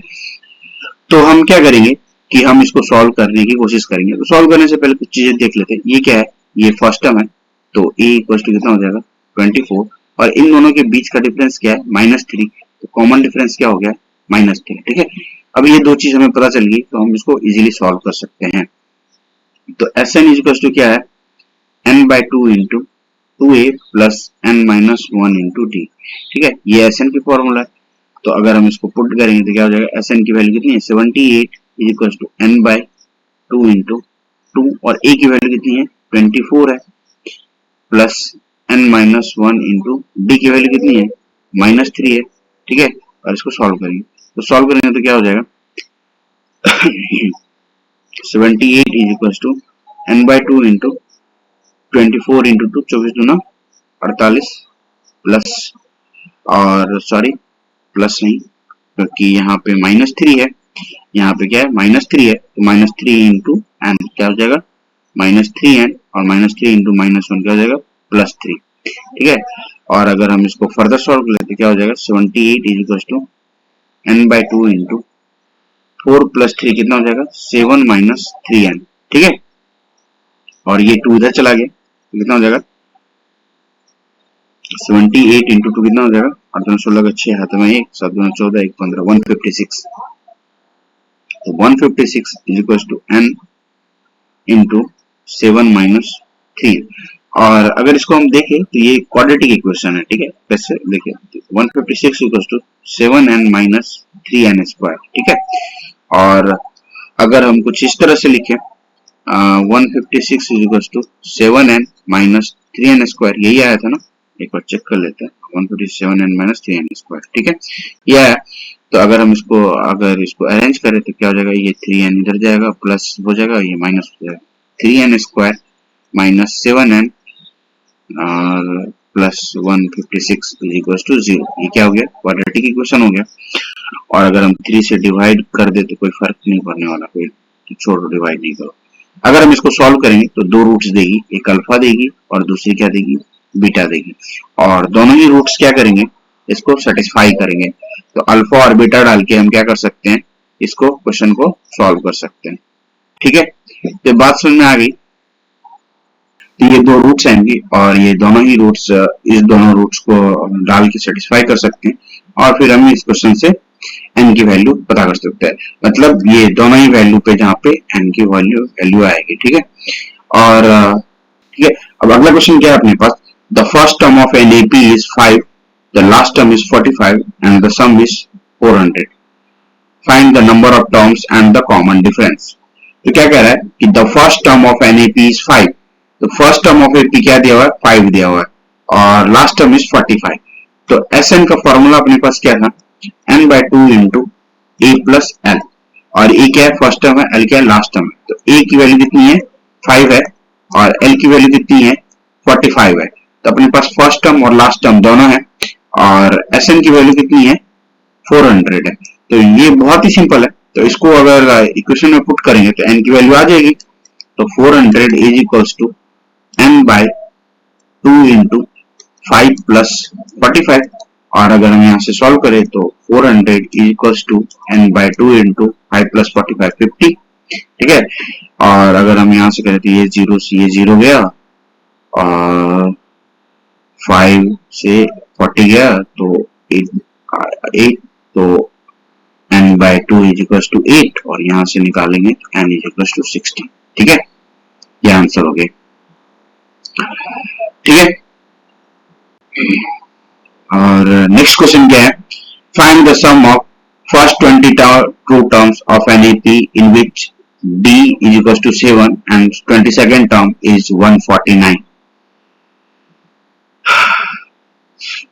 तो हम क्या करेंगे कि हम इसको सॉल्व करने की कोशिश करेंगे। तो सॉल्व करने से पहले कुछ चीजें देख लेते हैं। ये क्या है, ये फर्स्ट टर्म है, तो a इक्वल टू कितना हो जाएगा, 24, और इन दोनों के बीच का डिफरेंस क्या है, -3, तो कॉमन डिफरेंस क्या हो गया, -3, ठीक है। अब ये दो चीज हमें पता चल गई, तो हम इसको इजीली सॉल्व कर सकते हैं। तो एस एन इक्वल टू क्या है, n/2 into 2a plus n minus 1 into D, ठीक है। ये एस एन की फॉर्मूला है। तो अगर हम इसको पुट करेंगे तो क्या हो जाएगा, एस एन की वैल्यू कितनी है, 78 is equal to n/2 into 2, और a की वैल्यू कितनी है, 24 है, plus n minus 1 into D की वैल्यू कितनी है, -3 है, ठीक है। और इसको सॉल्व करेंगे, तो सॉल्व करेंगे तो क्या हो जाएगा 78 is equal to n/2 into 24 into 2, 24 दूना 48, प्लस, और सॉरी प्लस नहीं, क्योंकि यहाँ पे -3 है, यहाँ पे क्या है, -3 है, तो -3 इंटू एन क्या हो जाएगा, -3n, और -3 इंटू -1 क्या हो जाएगा, +3, ठीक है। और अगर हम इसको फर्दर सॉल्व कर लेते क्या हो जाएगा, 78 is equal to n/2 into 4 plus 3 कितना हो जाएगा, 7 माइनस 3n, ठीक है। और ये 2 इधर चला गया, तो कितना हो जाएगा, 78 इंटू 2 कितना हो जाएगा, 8 2 16 का 6 हाथ में 1 7 2 14 1 15, 156, तो 156 is equal to n into 7 minus 3। और अगर इसको हम देखें तो ये क्वाड्रेटिक इक्वेशन है, ठीक है। कैसे देखिए, 156 equal to 7n minus 3n square, ठीक है। और अगर हम कुछ इस तरह से लिखें, 156 is equal to 7n minus 3n square, यही आया था ना, एक बार चेक कर लेते हैं, 157n माइनस 3n स्क्वायर, ठीक है, ये आया। तो अगर हम इसको अरेंज करें तो क्या हो जाएगा, ये 3n इधर जाएगा, प्लस हो जाएगा, ये माइनस हो जाएगा, 3n स्क्वायर माइनस 7n और प्लस 156 इज इक्वल टू 0, ये क्या हो गया, क्वाड्रेटिक इक्वेशन हो गया। और अगर हम 3 से डिवाइड कर दे तो कोई फर्क नहीं पड़ने वाला, कोई छोड़ो, डिवाइड नहीं करो। अगर हम इसको सॉल्व करेंगे तो दो रूट्स देगी, एक अल्फा देगी और दूसरी क्या देगी, बीटा देगी, और दोनों ही रूट्स क्या करेंगे, इसको सेटिस्फाई करेंगे। तो अल्फा और बीटा डाल के हम क्या कर सकते हैं, इसको क्वेश्चन को सॉल्व कर सकते हैं। ठीक है, तो बात समझ में आ गई। तो ये दो रूट्स आएंगे और ये दोनों ही रूट्स, इस दोनों रूट्स को डाल के सेटिस्फाई कर सकते हैं, और फिर हम इस क्वेश्चन से n की वैल्यू पता कर सकते हैं। मतलब ये दोनों ही वैल्यू पे जहाँ पे n की वैल्यू आएगी। ठीक है, और ठीक है, अब अगला क्वेश्चन क्या है अपने पास, the first term of an AP is 5, the last term is 45 and the sum is 400, find the number of terms and the common difference. तो क्या कह रहा है कि the first term of an AP is 5, तो first term of AP क्या दिया हुआ है, 5 दिया हुआ है, और लास्ट टर्म इज 45। तो एस एन का फॉर्मूला अपने पास क्या था, n by 2 into A plus l, और ए क्या है, फर्स्ट टर्म है, एल क्या है, लास्ट टर्म है। तो ए की वैल्यू कितनी है, 5 है, और एल की वैल्यू कितनी है, 45 है। तो अपने पास फर्स्ट टर्म और लास्ट टर्म दोनों है, और एस एन की वैल्यू कितनी है, 400 है। तो ये बहुत ही सिंपल है, तो इसको अगर इक्वेशन में पुट करेंगे तो n की वैल्यू आ जाएगी। तो 400 is equals to n by 2 into 5 plus 45, और अगर हम यहाँ से सॉल्व करें तो 400 is equals to n by 2 into 5 plus 45 50। ठीक है, और अगर हम यहाँ से करें तो ये जीरो से ये जीरो गया, और 5 से 40 गया, तो 8, तो n by 2 is equals to 8, और यहाँ से निकालेंगे n इज इक्वल्स टू 60। ठीक है, ये आंसर हो गया। ठीक है, और नेक्स्ट क्वेश्चन क्या है, find the sum of first 20 true terms of an AP in which d is equals to 7 and 22nd term is 149।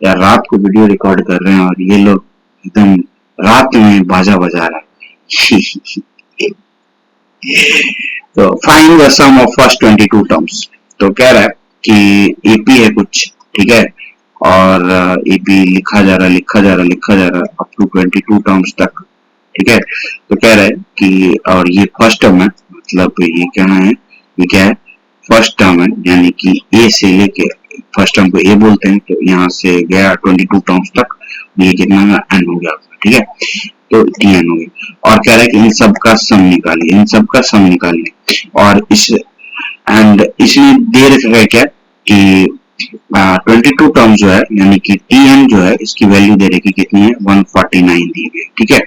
यार रात को वीडियो रिकॉर्ड कर रहे हैं और ये लोग एकदम रात में बाजा बजा रहे हैं। तो find the sum of first 22 terms. तो कह रहा है कि एपी है कुछ, ठीक है, और एपी लिखा जा रहा अप टू 22 टर्म्स तक। ठीक है, तो कह रहा है कि और ये फर्स्ट टर्म है, मतलब ये क्या है, ये क्या है, फर्स्ट टर्म है, यानी कि ए से लेके फर्स्ट टर्म को ए बोलते हैं, तो यहाँ से गया 22 टर्म्स तक, ये कितना एन हो गया। ठीक है, तो टी एन हो गया, और कह रहा है कि इन सब का सम निकालिए, और इस एंड इसमें दे रखा है क्या कि 22 टर्म जो है, यानी कि टी एन जो है, इसकी वैल्यू दे रखी कितनी है, 149 दी गई। ठीक है,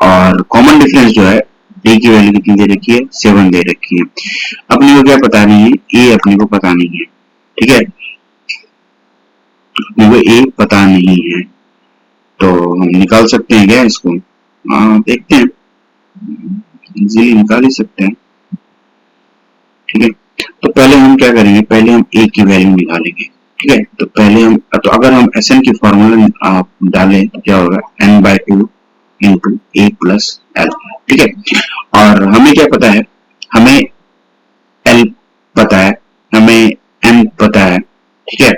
और कॉमन डिफरेंस जो है, डी की वैल्यू कितनी दे रखी है, 7 दे रखी है। अपने को क्या पता नहीं है, ए अपने को पता नहीं है। ठीक है, अपने को ए पता नहीं है, तो हम निकाल सकते हैं क्या इसको, देखते हैं, इजीली निकाल ही सकते हैं। ठीक है, तो पहले हम क्या करेंगे, पहले हम ए की वैल्यू निकालेंगे। ठीक है, तो पहले हम, तो अगर हम एस एन की फॉर्मूला डालें तो क्या होगा, n by 2 into A plus L. ठीक है, और हमें क्या पता है, हमें एल पता है, हमें एन पता है। ठीक है,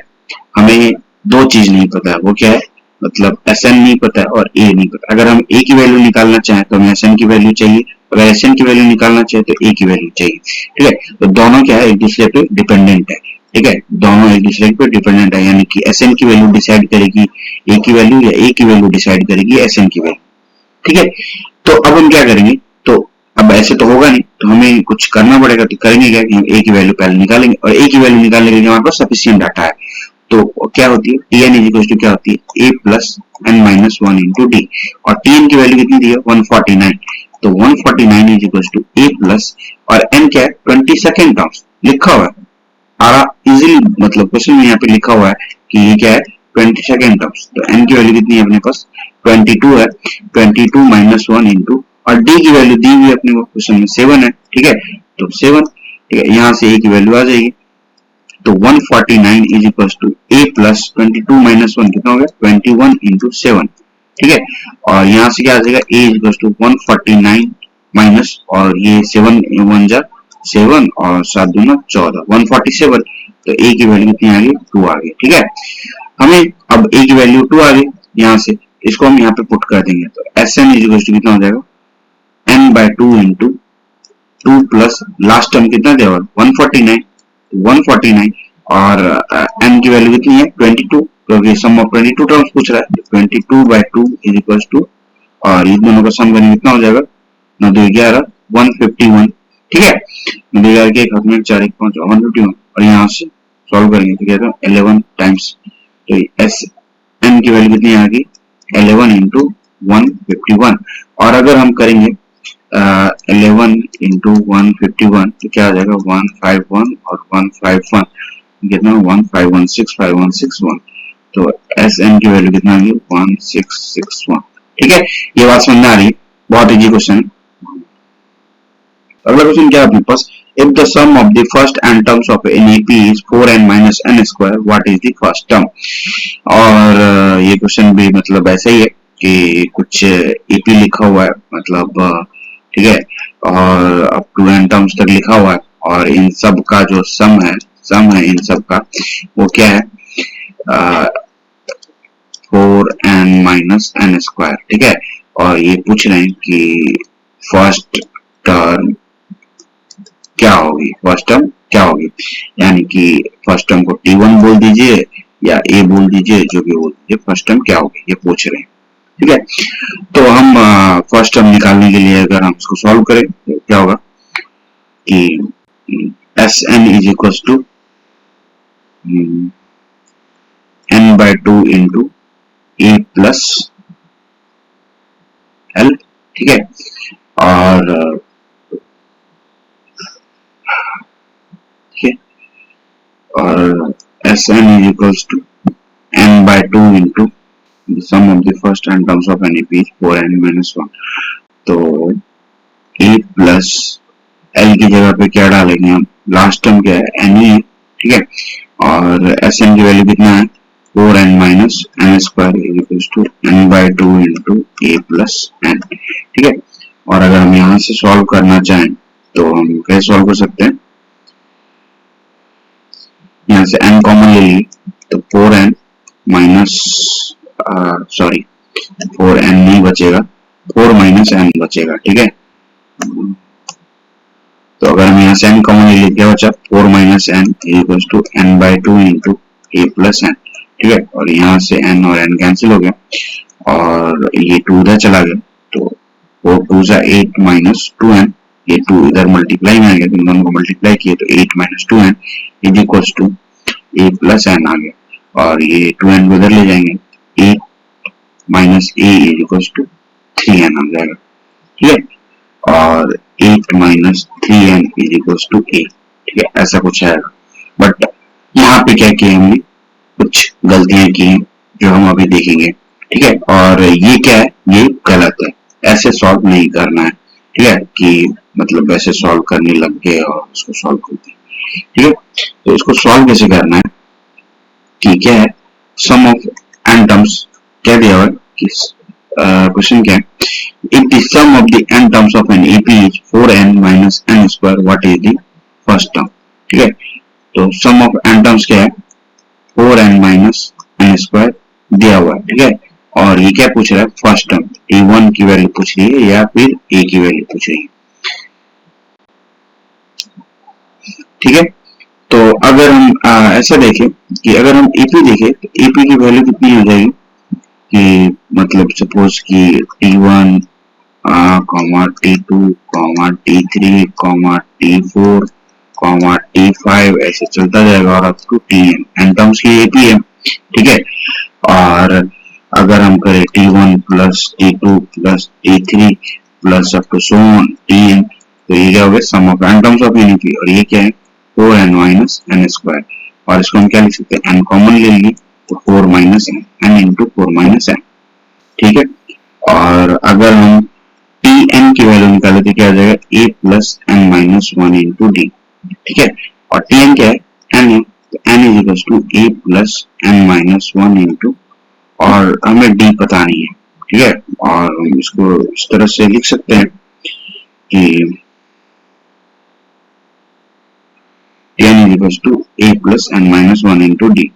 हमें दो चीज नहीं पता है, वो क्या है, मतलब एस एन नहीं पता है और ए नहीं पता। अगर हम ए की वैल्यू निकालना चाहें तो हमें एस एन की वैल्यू चाहिए, अगर एस एन की वैल्यू निकालना चाहे तो ए की वैल्यू चाहिए। ठीक है, तो दोनों क्या है, एक दूसरे पे डिपेंडेंट है। ठीक है, दोनों एक दूसरे पे डिपेंडेंट है, यानी कि एस एन की वैल्यू डिसाइड करेगी ए की वैल्यू, या ए की वैल्यू डिसाइड करेगी एस एन की वैल्यू। ठीक है, तो अब हम क्या करेंगे, तो अब ऐसे तो होगा नहीं, तो हमें कुछ करना पड़ेगा। तो करेंगे क्या कि हम ए की वैल्यू पहले निकालेंगे, और ए की वैल्यू निकालने के लिए हमारे पास सफिशिएंट डाटा है, तो क्या होती है, T n is equal to क्या होती है, a plus N minus 1 into D, और टी एन की वैल्यू कितनी दी है, 149। तो 149 is equal to A plus, और एन क्या है, 22nd टर्म्स लिखा हुआ है, आरा इजीली, मतलब क्वेश्चन में यहाँ पे लिखा हुआ है कि ये क्या है, 22nd टर्म्स। तो एन की वैल्यू कितनी है अपने पास, 22 है, 22 माइनस 1 इंटू, और डी की वैल्यू दी हुई है अपने को क्वेश्चन में 7 है। ठीक है, तो 7, ठीक है, यहाँ से ए की वैल्यू आ जाएगी, तो 149 is equal to A plus 22 minus 1 कितना हो गया, 21 इंटू 7। ठीक है, और यहाँ से क्या आ जाएगा, ए इज इक्वल टू 149 माइनस, और ये 7 1 जा 7 और 7 दूना 14, 147। तो ए की वैल्यू कितनी आ गई, 2 आ गई। ठीक है, हमें अब ए की वैल्यू 2 आ गई, यहाँ से इसको हम यहाँ पे पुट कर देंगे, तो S N is equal to कितना हो जाएगा, n by 2 into 2 plus last term कितना देगा, 149, 149, और n की वैल्यू कितनी है 22, क्योंकि सम ऑफ 22 टर्म्स पूछ रहा है। 22/2 इज इक्वल टू, और इन दोनों का सम करेंगे कितना हो जाएगा, 9 2 11 151। ठीक है, 9 2 11 के 1 हाथ में 4 1 5 151, और यहाँ से सॉल्व करेंगे तो क्या 11 टाइम्स, तो एस एन की वैल्यू कितनी आ गई 11 इंटू 151। और अगर हम करेंगे 11 इंटू 151 तो क्या आ जाएगा 151 और 151 कितना 15161 तो एस एन की वैल्यू कितना आ गई 1661। ठीक है, ये बात समझ में आ रही है, बहुत इजी क्वेश्चन। अगला क्वेश्चन क्या है अपने पास, if the sum of the first n terms of an AP is 4n minus n square, what is the first term? और ये क्वेश्चन भी मतलब ऐसा ही है कि कुछ AP लिखा हुआ है, मतलब ठीक है, और अप टू n टर्म्स तक लिखा हुआ है, और इन सब का जो सम है इन सब का वो क्या है 4n माइनस n स्क्वायर। ठीक है, और ये पूछ रहे हैं कि फर्स्ट टर्म क्या होगी, फर्स्ट टर्म क्या होगी, यानी कि फर्स्ट टर्म को T1 बोल दीजिए या A बोल दीजिए, जो भी बोल दीजिए, फर्स्ट टर्म क्या होगी ये पूछ रहे हैं। ठीक है, तो हम फर्स्ट टर्म निकालने के लिए अगर हम इसको सॉल्व करें तो क्या होगा कि S N is equal to n/2 into A plus L. ठीक है, और और S N is equal to n/2 into the sum of the first n terms of an AP is 4n minus 1। तो a प्लस l की जगह पे क्या डालेंगे हम, लास्ट टर्म क्या है n ही है। ठीक है, और Sn की वैल्यू कितना है 4n minus n square equal to n/2 into a plus n। ठीक है, और अगर हम यहाँ से सॉल्व करना चाहें तो हम कैसे सॉल्व कर सकते हैं, यहाँ से n कॉमन ले ली तो 4n माइनस सॉरी 4n नहीं बचेगा, 4 माइनस n बचेगा। ठीक है, तो अगर हम यहाँ से n कॉमन ले लेते हैं बचा 4 minus n equal to n/2 into a plus n। ठीक है, और यहाँ से n और n कैंसिल हो गया और ये 2 इधर चला गया, तो 4 2 जा 8 माइनस 2n, ये 2 इधर मल्टीप्लाई में आ गया, तो दोनों को मल्टीप्लाई किए तो 8 minus 2n is equal to a plus n आ गया, और ये 2n को इधर ले जाएंगे 8 minus a is equal to 3n आ जाएगा। ठीक है, और 8 minus 3n is equal to a। ठीक है, ऐसा कुछ है, बट यहाँ पे क्या किया हमने, कुछ गलतियां की जो हम अभी देखेंगे। ठीक है, और ये क्या है, ये गलत है, ऐसे सॉल्व नहीं करना है। ठीक है, कि मतलब ऐसे सॉल्व करने लग गए और इसको सॉल्व करते हैं। ठीक है, तो इसको सॉल्व कैसे करना है कि क्या है, सम ऑफ n टर्म्स क्या दिया हुआ है, क्वेश्चन क्या है, if the sum of the n terms of an AP is 4n minus n square, what is the first term? ठीक है, तो sum of n terms क्या है 4n minus n square दिया हुआ है। ठीक है, और ये क्या पूछ रहा है फर्स्ट टर्म, A1 की वैल्यू पूछ रही है या फिर A की वैल्यू पूछ रही है। ठीक है, तो अगर हम ऐसा देखें कि अगर हम AP देखें तो AP की वैल्यू कितनी हो जाएगी कि मतलब सपोज कि T1 T2 T3 T4 T5 ऐसे चलता जाएगा और up to Tn, n terms की AP है। ठीक है, और अगर हम करें T1 plus T2 plus T3 plus up to so on Tn, तो ये क्या हो गया sum of n terms of unity, और ये क्या है 4n माइनस n स्क्वायर, और इसको हम क्या लिख सकते हैं n कॉमन ले ली तो 4 minus n into 4 minus n। ठीक है, और अगर हम Tn की वैल्यू निकाले तो क्या आ जाएगा a plus n minus 1 into D. ठीक है, और Tn क्या है n है, तो n is equal to a plus n minus 1 into, और हमें d पता नहीं है। ठीक है, और हम इसको इस तरह से लिख सकते हैं कि Tn is equal to a plus n minus 1 into D,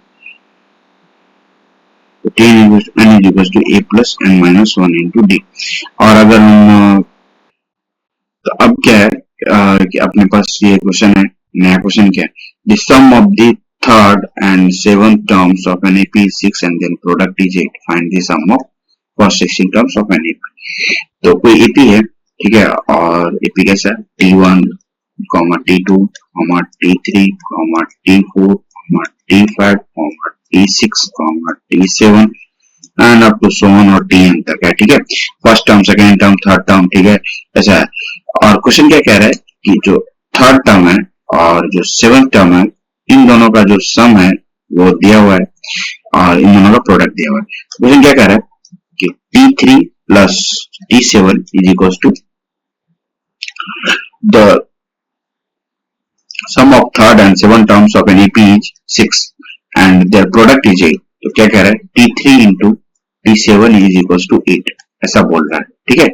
तो Tn is equal to a plus n minus 1 into D. और अगर हम तो अब क्या है कि अपने पास ये क्वेश्चन है, नया क्वेश्चन क्या है, the sum of the third and seventh terms of an AP is 6 and then product is 8. Find the sum of first 16 terms of an AP. तो कोई AP है, ठीक है, और AP कैसा है, T1, T2, T3, T4, T5, T6, T7 and up to so on और Tn तक है, ठीक है। First term, second term, third term, ठीक है, ऐसा है। और क्वेश्चन क्या कह रहा है कि जो थर्ड टर्म है और जो सेवंथ टर्म है, इन दोनों का जो सम है वो दिया हुआ है और इन दोनों का प्रोडक्ट दिया हुआ है। क्वेश्चन क्या कह रहा है कि T3 plus T7 is equal to the sum of third and seven terms of an AP is 6 and their product is 8। तो क्या कह रहा है, T3 into T7 is equal to 8, ऐसा बोल रहा है, ठीक है।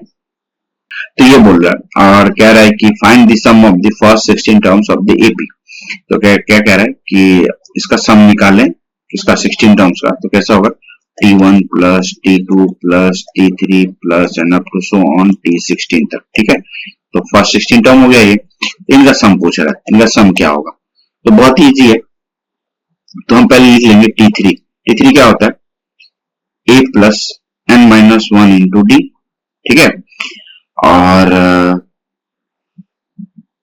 तो ये बोल रहा है और कह रहा है कि find the sum of the first 16 terms of the AP। तो क्या कह रहा है कि इसका सम निकालें, इसका 16 टर्म्स का, तो कैसा होगा, T1 plus T2 plus T3 plus and up to so on T16 तक, ठीक है। तो फर्स्ट 16 टर्म हो गया ये, इनका सम पूछ रहा है, इनका सम क्या होगा। तो बहुत ही इजी है, तो हम पहले लिख लेंगे T3। T3 क्या होता है, A plus n minus 1 into D, ठीक है। और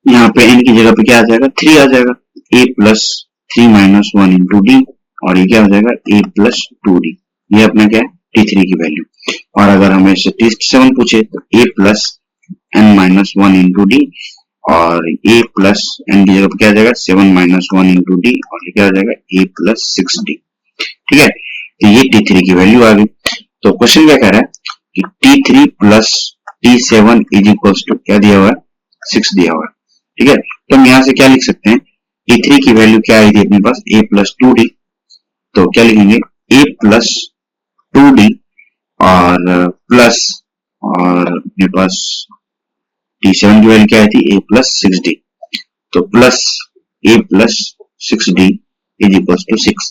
यहाँ पे n की जगह पे क्या आ जाएगा, 3 आ जाएगा, A plus 3 minus 1 into D, और ये क्या हो जाएगा, A प्लस 2d। ये अपना क्या है, T3 की वैल्यू। और अगर हमें से T7 पूछे तो A plus n minus 1 into D, और A प्लस n की जगह पे क्या आ जाएगा, 7 माइनस 1 इंटू डी, और ये क्या हो जाएगा, A प्लस 6d, ठीक है। तो ये T3 की वैल्यू आ गई। तो क्वेश्चन क्या कह रहा है कि T3 plus T7 is equal to क्या दिया हुआ है, 6 दिया हुआ है, ठीक है। तो हम यहाँ से क्या लिख सकते हैं, T3 की वैल्यू क्या आई थी अपने पास, A प्लस 2d। तो क्या लिखेंगे, A प्लस 2d और प्लस, और अपने पास T7 की वैल्यू क्या आई थी, A प्लस 6d। तो plus A plus 6d is equal to 6,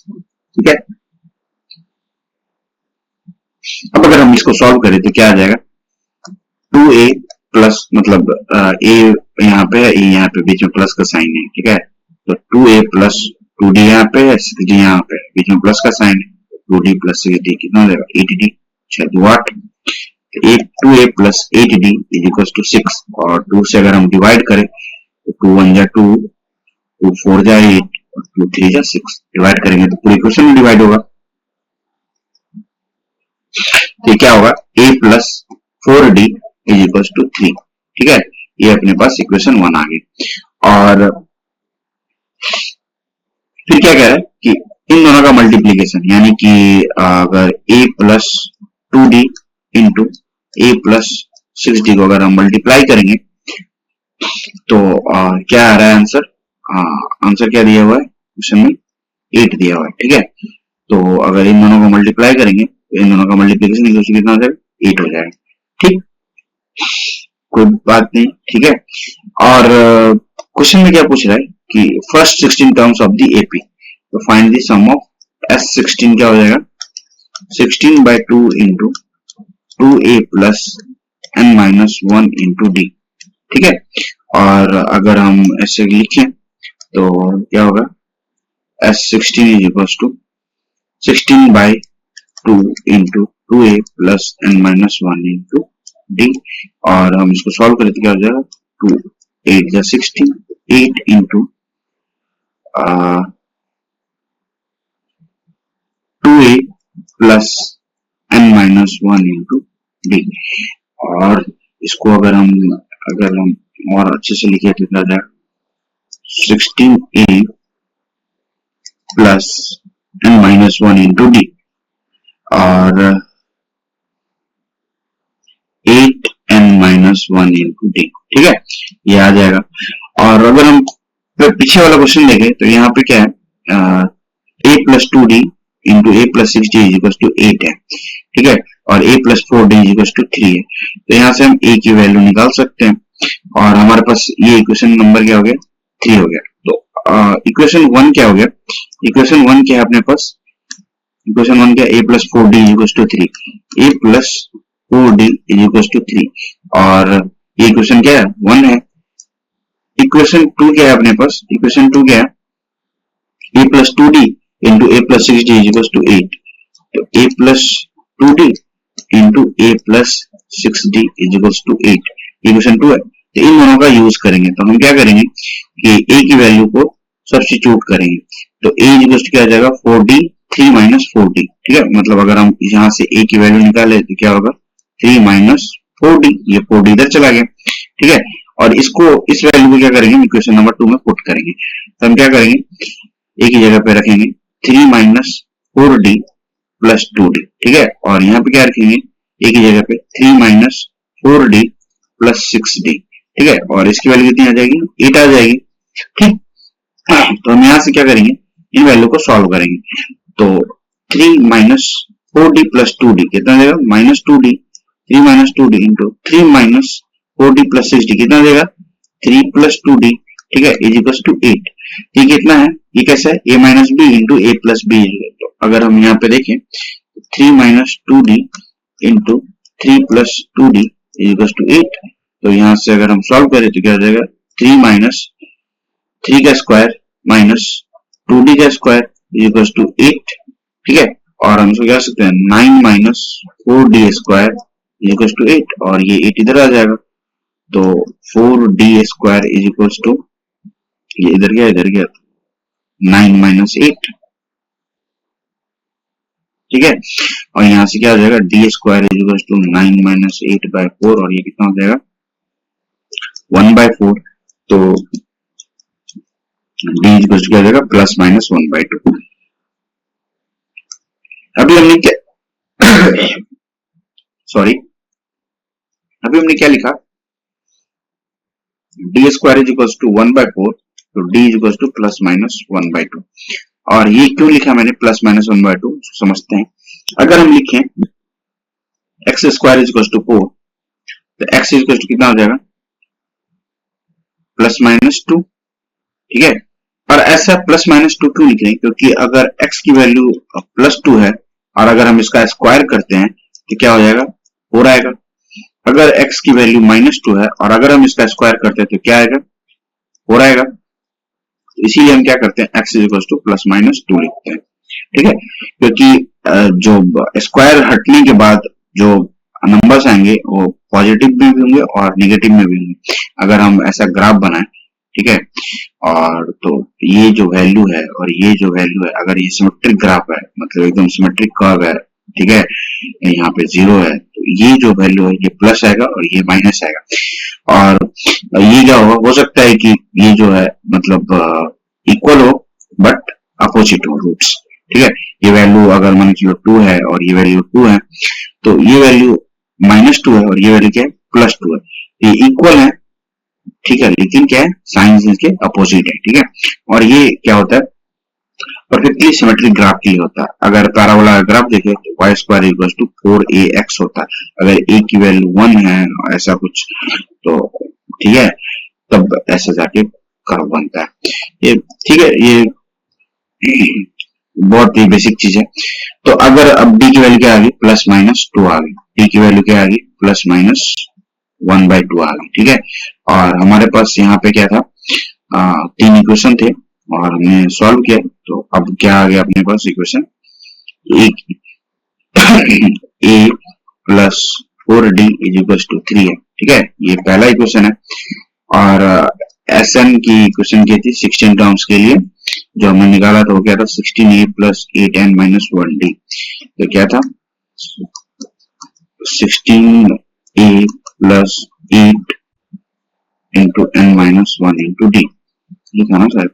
ठीक है। अब अगर हम इसको सॉल्व करें तो क्या आ जाएगा, 2a प्लस, मतलब a यहाँ पे है, यहाँ पे बीच में प्लस का साइन है, ठीक है। तो 2a प्लस 2d यहाँ पे है, 6d यहाँ पे बीच में प्लस का साइन है, 2d प्लस 6d कितना हो जाएगा, 8d, 6 2 8। 2a plus 8d is equal to 6, और 2 से अगर हम डिवाइड करें तो 2 1 जा 2, 2 4 जा 8, और 2 3 जा 6, डिवाइड करेंगे तो पूरी इक्वेशन में डिवाइड होगा। ये क्या होगा, a plus 4d is equal to 3, ठीक है। ये अपने पास इक्वेशन 1 आ गई। और फिर क्या कह रहा है कि इन दोनों का मल्टीप्लीकेशन, यानी कि अगर a plus 2d into a plus 6d को अगर हम मल्टीप्लाई करेंगे तो क्या आ रहा है आंसर, आंसर क्या दिया हुआ है क्वेश्चन में, 8 दिया हुआ है, ठीक है। तो अगर इन दोनों को मल्टीप्लाई करेंगे तो इन दोनों का मल्टीप्लीकेशन कितना हो जाएगा, 8 हो जाएगा, ठीक, कोई बात नहीं, ठीक है। और क्वेश्चन में क्या पूछ रहा है कि first 16 terms of the AP, तो find the sum of S16, क्या हो जाएगा, 16 by 2 into 2a plus n minus 1 into D, ठीक है। और अगर हम ऐसे लिखें तो क्या होगा, S16 is equal to 16 by 2 into 2a plus n minus 1 into D, और हम इसको सॉल्व करें तो क्या हो जाएगा, 2 8 जा 16, 8 into 2a plus n minus 1 into D. और इसको अगर हम और अच्छे से लिखे तो क्या हो जाएगा, 16a plus n minus 1 into D, और 8n माइनस 1 इंटू डी, ठीक है, ये आ जाएगा। और अगर हम पीछे वाला क्वेश्चन देखें तो यहाँ पे क्या है, a plus 2d into a plus 6d is equal to 8 है, ठीक है, और a plus 4d is equal to 3 है। तो यहाँ से हम a की वैल्यू निकाल सकते हैं, और हमारे पास ये इक्वेशन नंबर क्या हो गया, 3 हो गया। तो इक्वेशन 1 क्या हो गया, इक्वेशन 1 क्या है अपने पास, इक्वेशन 1 क्या, a plus 4d is equal to 3, a plus 4d is equal to 3, और ये इक्वेशन क्या है, 1 है। इक्वेशन 2 क्या है अपने पास, इक्वेशन 2 क्या है, a plus two d into A plus six d is two 8, तो a plus two d into A plus six d is two 8, equation 2 है। तो इन दोनों का यूज करेंगे, तो हम क्या करेंगे कि ए की वैल्यू को सब्स्टिट्यूट करेंगे, तो ए इज क्या आ जाएगा 4d 3 माइनस 4d, ठीक है। मतलब अगर हम यहाँ से ए की वैल्यू निकाले तो क्या होगा 3 माइनस 4d, ये 4d इधर चला गया, ठीक है। और इसको इस वैल्यू को क्या करेंगे इक्वेशन नंबर 2 में पुट करेंगे, तो हम क्या करेंगे ए की जगह पे रखेंगे 3 माइनस 4d प्लस 2d, ठीक है। और यहाँ पे क्या रखेंगे ए की जगह पे 3 माइनस 4d प्लस 6d, ठीक है। और इसकी वैल्यू कितनी आ जाएगी 8 आ जाएगी, ठीक। तो हम यहाँ से क्या करेंगे इन वैल्यू को सॉल्व करेंगे, तो 3 माइनस 4d प्लस 2d कितना देगा minus 2d, 3 minus 2d into 3 minus 4d plus 6d कितना देगा 3 प्लस 2d, ठीक है, इज इक्वल टू 8। ये कितना है, ये कैसा है a minus B into A plus B. तो अगर हम यहाँ पे देखें 3 minus 2d into 3 plus 2d is equal to 8, तो यहाँ से अगर हम सॉल्व करें तो क्या हो जाएगा 3 माइनस 3 का स्क्वायर माइनस 2d का स्क्वायर इज इक्वल टू 8, ठीक है। और हम इसको क्या सकते हैं 9 minus 4d square is equal to 8, और ये 8 इधर आ जाएगा, तो 4d square is equal to ये इधर गया 9 माइनस 8, ठीक है। और यहाँ से क्या हो जाएगा D square is equal to 9 minus 8 by 4, और ये कितना हो जाएगा 1 बाय 4, तो डी इज इक्वल टू क्या हो जाएगा प्लस माइनस 1 बाय 2। अभी हमने क्या सॉरी अभी हमने क्या लिखा D square is equal to 1 by 4, तो D is equal to plus minus 1 by 2। और ये क्यों लिखा मैंने प्लस माइनस 1 बाय 2 समझते हैं। अगर हम लिखें X square is equal to 4, तो एक्स इज इक्वल टू कितना हो जाएगा प्लस माइनस 2, ठीक है। और ऐसा प्लस माइनस 2 क्यों लिख रहे हैं, क्योंकि अगर x की वैल्यू प्लस 2 है और अगर हम इसका स्क्वायर करते हैं तो क्या हो जाएगा 4 आएगा। अगर x की वैल्यू माइनस 2 है और अगर हम इसका स्क्वायर करते हैं तो क्या आएगा 4 आएगा। इसीलिए हम क्या करते हैं x is equal to plus minus 2 लिखते हैं, ठीक है। क्योंकि जो स्क्वायर हटने के बाद जो नंबर्स आएंगे वो पॉजिटिव भी होंगे और नेगेटिव में भी होंगे। अगर हम ऐसा ग्राफ बनाएं, ठीक है, और तो ये जो वैल्यू है और ये जो वैल्यू है, अगर ये सिमेट्रिक ग्राफ है मतलब एकदम सिमेट्रिक कर्व है, ठीक है, यहाँ पे 0 है, तो ये जो वैल्यू है ये प्लस आएगा और ये माइनस आएगा। और ये क्या होगा, हो सकता है कि ये जो है मतलब इक्वल हो बट अपोजिट हो रूट्स, ठीक है। ये वैल्यू अगर मान लो 2 है और ये वैल्यू 2 है, तो ये वैल्यू माइनस 2 है और ये वैल्यू क्या है प्लस 2 है, ये इक्वल है, ठीक है, लेकिन क्या है साइन इसके अपोजिट है, ठीक है। और ये क्या होता है परफेक्टली सिमेट्रिक ग्राफ के लिए होता है। अगर पैराबोला ग्राफ देखें तो y square equal to 4ax होता है। अगर a की वैल्यू 1 है ऐसा कुछ, तो ठीक है, तब ऐसा जाके कर्व बनता है ये, ठीक है। ये बहुत ही बेसिक चीज है। तो अगर अब d की वैल्यू क्या आ गई प्लस माइनस 2 आ गई, d की वैल्यू क्या आ गई प्लस माइनस 1 बाय 2 आ गई, ठीक है। और हमारे पास यहाँ पे क्या था 3 इक्वेशन थे और हमने सॉल्व किया, तो अब क्या आ गया अपने पास equation a plus 4d is equal to 3 है, ठीक है, ये पहला इक्वेशन है। और Sn की इक्वेशन क्या थी 16 टर्म्स के लिए जो हमने निकाला था वो क्या था 16a plus 8n minus 1d, तो क्या था 16a plus 8 into n minus 1 into d, ये था ना sir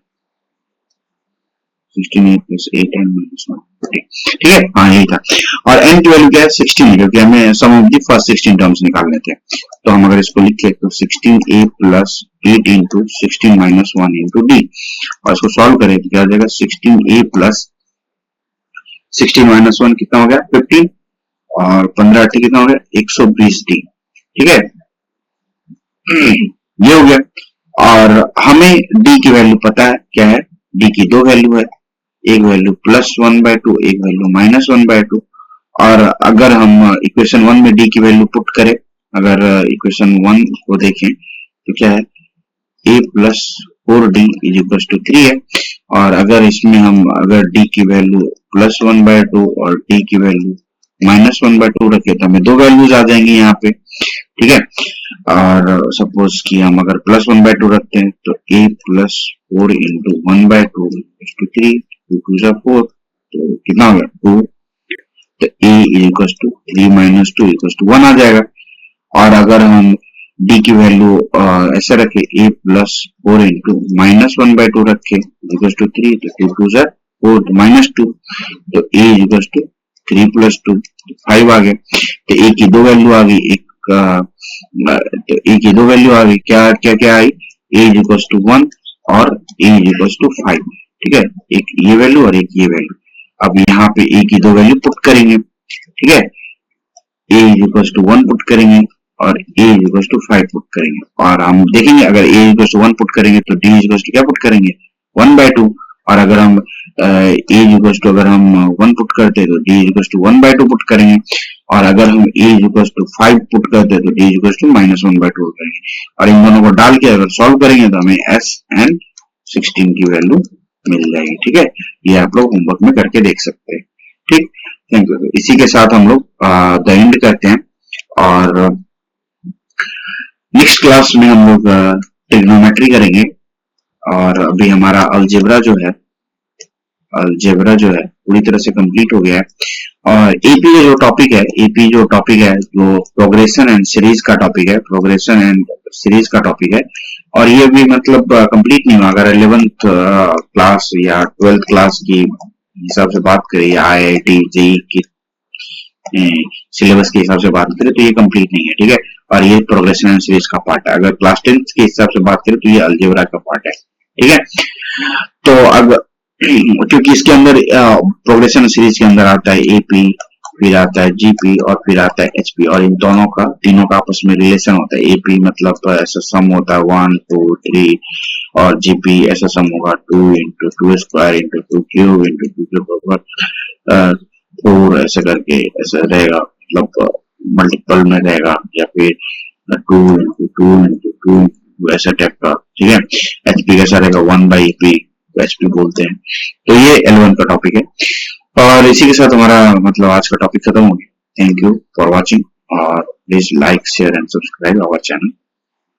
16a plus 8n minus 1, ठीक है, हाँ यही था। और n की वैल्यू क्या है 16, क्योंकि हमें सम ऑफ द फर्स्ट 16 टर्म्स निकालने थे। तो हम अगर इसको लिखे तो 16a plus 8 into 16 minus 1 into d, और इसको सॉल्व करें तो क्या हो जाएगा 16a प्लस 16 माइनस 1 कितना हो गया 15, और 15 8 कितना हो गया 120d, ठीक है, ये हो गया। और हमें d की वैल्यू पता है क्या है, d की दो वैल्यू है, एक वैल्यू प्लस 1 बाय 2, एक वैल्यू माइनस 1 बाय 2। और अगर हम इक्वेशन 1 में d की वैल्यू पुट करें, अगर इक्वेशन 1 को देखें तो क्या है a plus 4d is equal to 3 है। और अगर इसमें हम अगर d की वैल्यू +1/2 और d की वैल्यू -1/2 रखे तो हमें दो वैल्यूज आ जाएंगी यहाँ पे, ठीक है। और सपोज कि हम अगर +1/2 रखते हैं तो a + 4 इंटू 1/2 टू 3, 2 2 जा 4, तो कितना हो गया 2, तो a is equal to 3 - 2 equal to 1 आ जाएगा। और अगर हम d की वैल्यू ऐसे रखे a + 4 इंटू -1/2 रखे इक्वल टू 3, तो 2 2 जा 4, तो -2, तो a इक्वल टू 3 + 2 5 आ गया। तो a की दो वैल्यू आ गई, तो a की दो वैल्यू आ गई, क्या क्या क्या आई, a इक्वल टू 1 और a इक्वल टू 5, ठीक है। एक ये वैल्यू और एक ये वैल्यू। अब यहाँ पे a की दो वैल्यू पुट करेंगे, ठीक है। a इक्वल टू 1 पुट करेंगे और a इक्वल टू 5 पुट करेंगे। और हम देखेंगे अगर a इक्वल टू 1 पुट करेंगे तो d इक्वल टू क्या पुट करेंगे 1/2। और अगर हम a इक्वल टू अगर हम 1 पुट करते हैं तो d इक्वल टू 1/2 पुट करेंगे। और अगर हम a इक्वल टू 5 पुट करते हैं तो d इक्वल टू -1/2 करेंगे। और इन दोनों को डाल के अगर सॉल्व करेंगे तो हमें s and 16 की वैल्यू मिल जाएगी, ठीक है। ये आप लोग होमवर्क में करके देख सकते हैं, ठीक। Thank you. इसी के साथ हम लोग द एंड करते हैं और नेक्स्ट क्लास में हम लोग ट्रिग्नोमेट्री करेंगे। और अभी हमारा अलजेब्रा जो है पूरी तरह से कंप्लीट हो गया है। और एपी जो टॉपिक है जो प्रोग्रेशन एंड सीरीज का टॉपिक है, और ये भी मतलब कंप्लीट नहीं हुआ। अगर 11th क्लास या 12th क्लास की हिसाब से बात करें या IIT JEE की सिलेबस के हिसाब से बात करें तो ये कंप्लीट नहीं है, ठीक है। और ये प्रोग्रेशन एंड सीरीज का पार्ट है। अगर क्लास 10th के हिसाब से बात करें तो ये अलजेब्रा का पार्ट है, ठीक है। तो अब क्योंकि इसके अंदर प्रोग्रेशन सीरीज के अंदर आता है एपी, फिर आता है जीपी और फिर आता है एचपी, और इन तीनों का आपस में रिलेशन होता है। एपी मतलब ऐसा सम होता है 1 2 3, और जीपी ऐसा सम होगा 2 × 2² × 2³ × 2³ 4, ऐसे करके ऐसा रहेगा, मतलब मल्टीपल में रहेगा, या फिर 2 × 2 × 2 ऐसा टाइप का, ठीक है। एचपी कैसा रहेगा 1/p, एचपी बोलते हैं। तो ये L1 का टॉपिक है। और इसी के साथ हमारा मतलब आज का टॉपिक खत्म हो गया। थैंक यू फॉर वॉचिंग, और please like share and subscribe our channel.